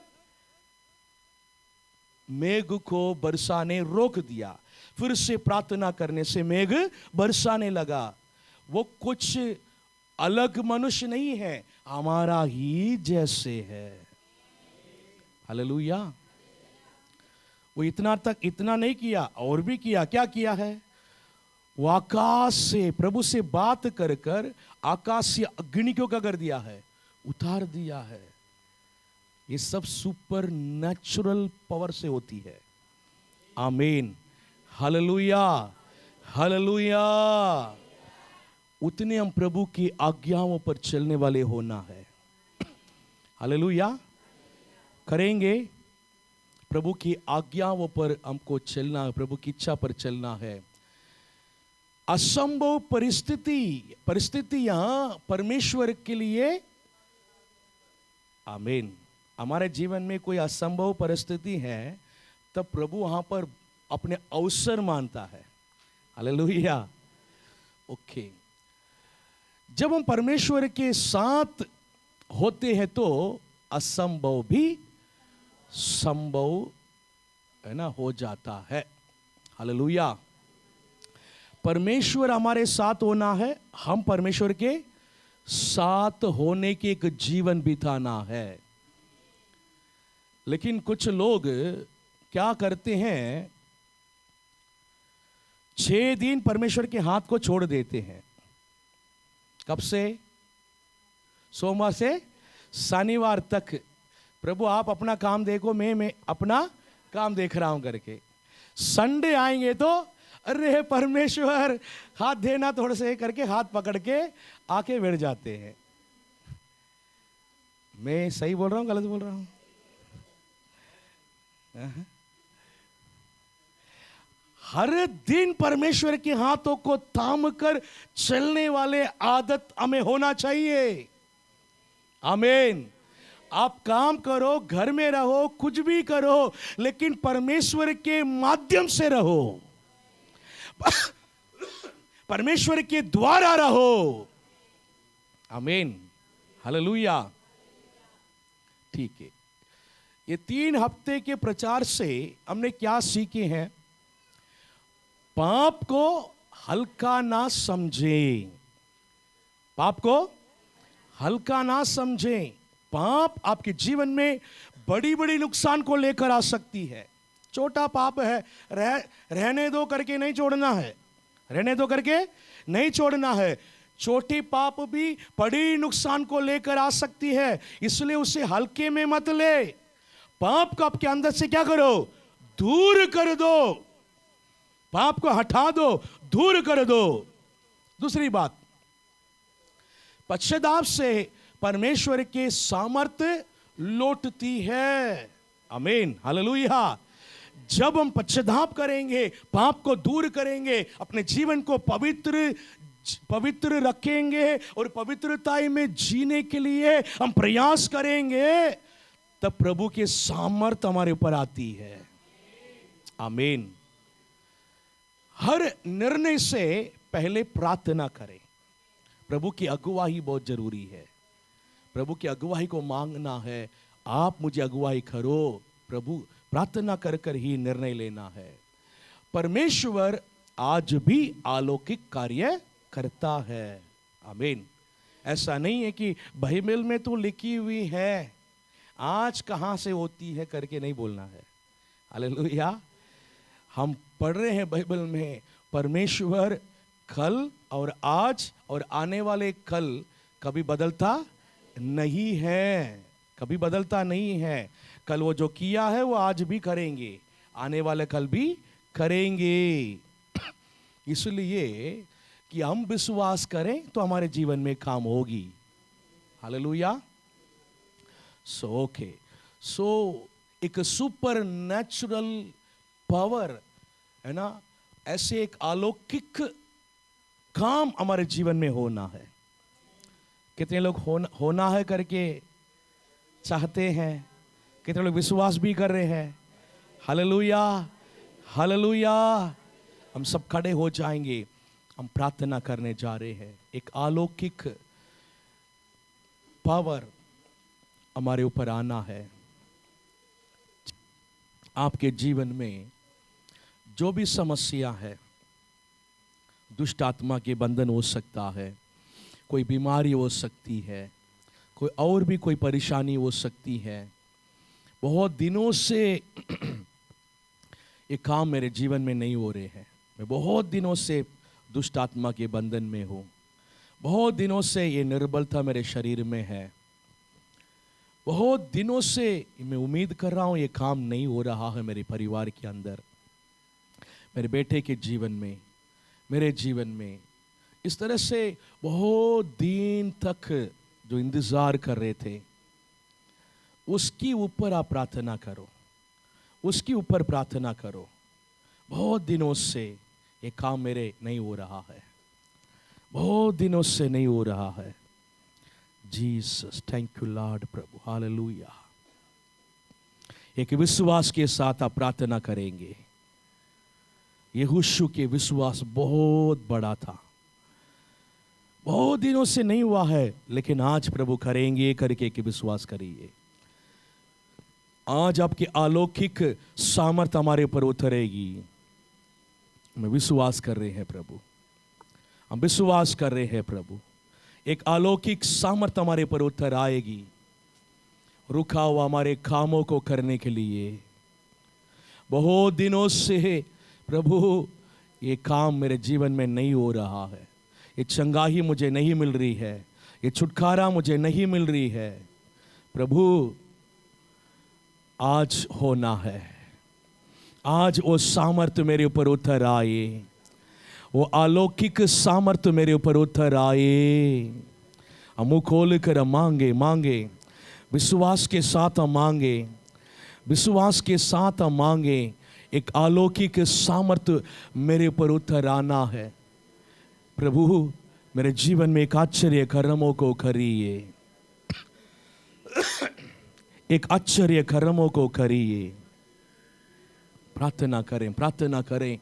मेघ को बरसाने रोक दिया। फिर से प्रार्थना करने से मेघ बरसाने लगा। वो कुछ अलग मनुष्य नहीं है, हमारा ही जैसे है। हालेलुया। वो इतना नहीं किया, और भी किया। क्या किया है? वो आकाश से, प्रभु से बात कर कर आकाश से अग्नि को क्या कर दिया है? उतार दिया है। ये सब सुपर नेचुरल पावर से होती है। आमीन, हालेलुया, हालेलुया। उतने हम प्रभु की आज्ञाओं पर चलने वाले होना है। हालेलुया। करेंगे। प्रभु की आज्ञाओं पर हमको चलना है, प्रभु की इच्छा पर चलना है। असंभव परिस्थितियां परमेश्वर के लिए, आमीन। हमारे जीवन में कोई असंभव परिस्थिति है, तब प्रभु वहां पर अपने अवसर मानता है। हालेलुया। ओके। जब हम परमेश्वर के साथ होते हैं तो असंभव भी संभव है ना, हो जाता है। हालेलुया। परमेश्वर हमारे साथ होना है, हम परमेश्वर के साथ होने की एक जीवन बिताना है। लेकिन कुछ लोग क्या करते हैं? 6 दिन परमेश्वर के हाथ को छोड़ देते हैं। कब से? सोमवार से शनिवार तक। प्रभु आप अपना काम देखो, मैं अपना काम देख रहा हूं करके। संडे आएंगे तो अरे परमेश्वर हाथ देना थोड़े से करके हाथ पकड़ के आके बैठ जाते हैं। मैं सही बोल रहा हूं, गलत बोल रहा हूं? हर दिन परमेश्वर के हाथों को थाम कर चलने वाले आदत हमें होना चाहिए। आमीन। आप काम करो, घर में रहो, कुछ भी करो, लेकिन परमेश्वर के माध्यम से रहो, परमेश्वर के द्वारा रहो। आमीन, हालेलुया। ठीक है। ये 3 हफ्ते के प्रचार से हमने क्या सीखे हैं? पाप को हल्का ना समझें, पाप को हल्का ना समझें। पाप आपके जीवन में बड़ी बड़ी नुकसान को लेकर आ सकती है। छोटा पाप है, रहने दो करके नहीं छोड़ना है, रहने दो करके नहीं छोड़ना है। छोटी पाप भी बड़ी नुकसान को लेकर आ सकती है, इसलिए उसे हल्के में मत ले। पाप को आपके अंदर से क्या करो? दूर कर दो। पाप को हटा दो, दूर कर दो। दूसरी बात, पश्चाताप से परमेश्वर के सामर्थ्य लौटती है। आमीन, हालेलुया। जब हम पश्चाताप करेंगे, पाप को दूर करेंगे, अपने जीवन को पवित्र रखेंगे और पवित्रता में जीने के लिए हम प्रयास करेंगे, तब प्रभु के सामर्थ्य हमारे ऊपर आती है। आमीन। हर निर्णय से पहले प्रार्थना करें। प्रभु की अगुवाई बहुत जरूरी है। प्रभु की अगुवाई को मांगना है, आप मुझे अगुवाई करो। प्रभु प्रार्थना कर कर ही निर्णय लेना है। परमेश्वर आज भी अलौकिक कार्य करता है। आमीन। ऐसा नहीं है कि बाइबल में तो लिखी हुई है, आज कहां से होती है करके नहीं बोलना है। हालेलुया। हम पढ़ रहे हैं बाइबल में, परमेश्वर कल और आज और आने वाले कल कभी बदलता नहीं है, कभी बदलता नहीं है। कल वो जो किया है वो आज भी करेंगे, आने वाले कल भी करेंगे। इसलिए कि हम विश्वास करें तो हमारे जीवन में काम होगी। हालेलुया। सो एक सुपर नेचुरल पावर है ना, ऐसे एक अलौकिक काम हमारे जीवन में होना है। कितने लोग होना है करके चाहते हैं, कितने लोग विश्वास भी कर रहे हैं। Hallelujah, hallelujah. हम सब खड़े हो जाएंगे, हम प्रार्थना करने जा रहे हैं। एक अलौकिक पावर हमारे ऊपर आना है। आपके जीवन में जो भी समस्या है, दुष्ट आत्मा के बंधन हो सकता है, कोई बीमारी हो सकती है, कोई और भी कोई परेशानी हो सकती है। बहुत दिनों से ये काम मेरे जीवन में नहीं हो रहे हैं, मैं बहुत दिनों से दुष्ट आत्मा के बंधन में हूँ, बहुत दिनों से ये निर्बलता मेरे शरीर में है, बहुत दिनों से मैं उम्मीद कर रहा हूँ ये काम नहीं हो रहा है मेरे परिवार के अंदर, मेरे बेटे के जीवन में, मेरे जीवन में। इस तरह से बहुत दिन तक जो इंतजार कर रहे थे, उसके ऊपर आप प्रार्थना करो, उसके ऊपर प्रार्थना करो। बहुत दिनों से ये काम मेरे नहीं हो रहा है, बहुत दिनों से नहीं हो रहा है। Jesus, thank you Lord Prabhu, hallelujah. एक विश्वास के साथ आप प्रार्थना करेंगे। यहोशू के विश्वास बहुत बड़ा था, बहुत दिनों से नहीं हुआ है, लेकिन आज प्रभु करेंगे करके कि विश्वास करिए। आज आपकी अलौकिक सामर्थ हमारे ऊपर उतरेगी। हम विश्वास कर रहे हैं प्रभु, हम विश्वास कर रहे हैं प्रभु। एक अलौकिक सामर्थ हमारे ऊपर उतर आएगी, रुका हुआ हमारे कामों को करने के लिए। बहुत दिनों से प्रभु ये काम मेरे जीवन में नहीं हो रहा है, ये चंगाई मुझे नहीं मिल रही है, ये छुटकारा मुझे नहीं मिल रही है। प्रभु आज होना है, आज वो सामर्थ्य मेरे ऊपर उतर आए, वो अलौकिक सामर्थ्य मेरे ऊपर उतर आए। हम मुँह खोल कर मांगे, मांगे विश्वास के साथ, हम मांगे विश्वास के साथ, हम मांगे। एक अलौकिक सामर्थ्य मेरे ऊपर उतर आना है। प्रभु मेरे जीवन में एक आश्चर्य कर्मों को करिए, एक आश्चर्य कर्मों को करिए। प्रार्थना करें, प्रार्थना करें,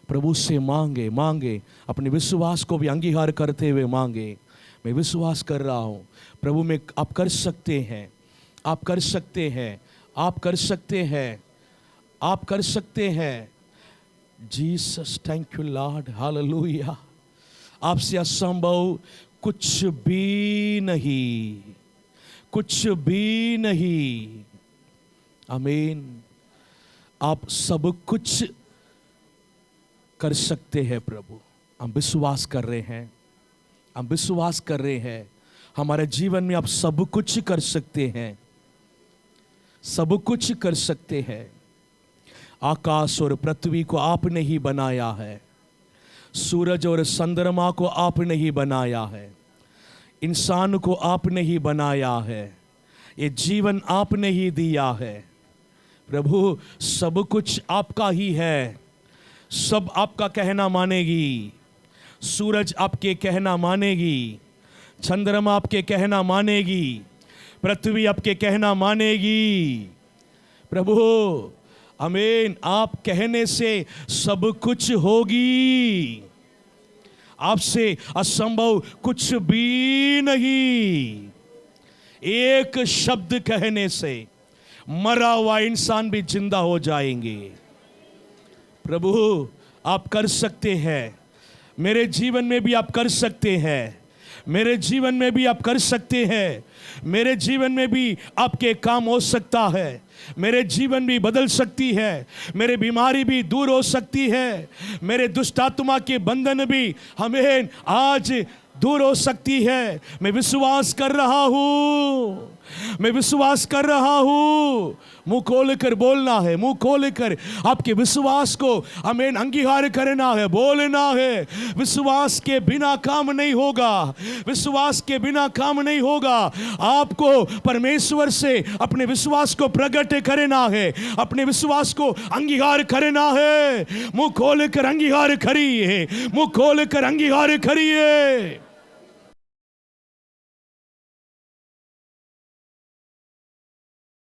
प्रभु से मांगे, मांगे, अपने विश्वास को भी अंगीकार करते हुए मांगे। मैं विश्वास कर रहा हूँ प्रभु में, आप कर सकते हैं, आप कर सकते हैं, आप कर सकते हैं, आप कर सकते हैं। Jesus, thank you Lord, hallelujah. आपसे असंभव कुछ भी नहीं, कुछ भी नहीं। आमीन। आप सब कुछ कर सकते हैं प्रभु। हम विश्वास कर रहे हैं, हम विश्वास कर रहे हैं। हमारे जीवन में आप सब कुछ कर सकते हैं, सब कुछ कर सकते हैं। आकाश और पृथ्वी को आपने ही बनाया है, सूरज और चंद्रमा को आपने ही बनाया है, इंसान को आपने ही बनाया है, ये जीवन आपने ही दिया है। प्रभु सब कुछ आपका ही है, सब आपका कहना मानेगी। सूरज आपके कहना मानेगी, चंद्रमा आपके कहना मानेगी, पृथ्वी आपके कहना मानेगी। प्रभु आमीन, आप कहने से सब कुछ होगी, आपसे असंभव कुछ भी नहीं। एक शब्द कहने से मरा हुआ इंसान भी जिंदा हो जाएंगे। प्रभु आप कर सकते हैं, मेरे जीवन में भी आप कर सकते हैं, मेरे जीवन में भी आप कर सकते हैं, मेरे जीवन में भी आपके काम हो सकता है, मेरे जीवन भी बदल सकती है, मेरे बीमारी भी दूर हो सकती है, मेरे दुष्ट आत्मा के बंधन भी हमें आज दूर हो सकती है। मैं विश्वास कर रहा हूँ, मैं विश्वास कर रहा हूँ। मुंह खोल कर बोलना है, मुंह खोल कर आपके विश्वास को हमें अंगीकार करना है, बोलना है। विश्वास के बिना काम नहीं होगा, विश्वास के बिना काम नहीं होगा। आपको परमेश्वर से अपने विश्वास को प्रकट करना है, अपने विश्वास को अंगीकार करना है। मुंह खोल कर अंगीकार करिए, मुंह खोल कर अंगीकार करिए।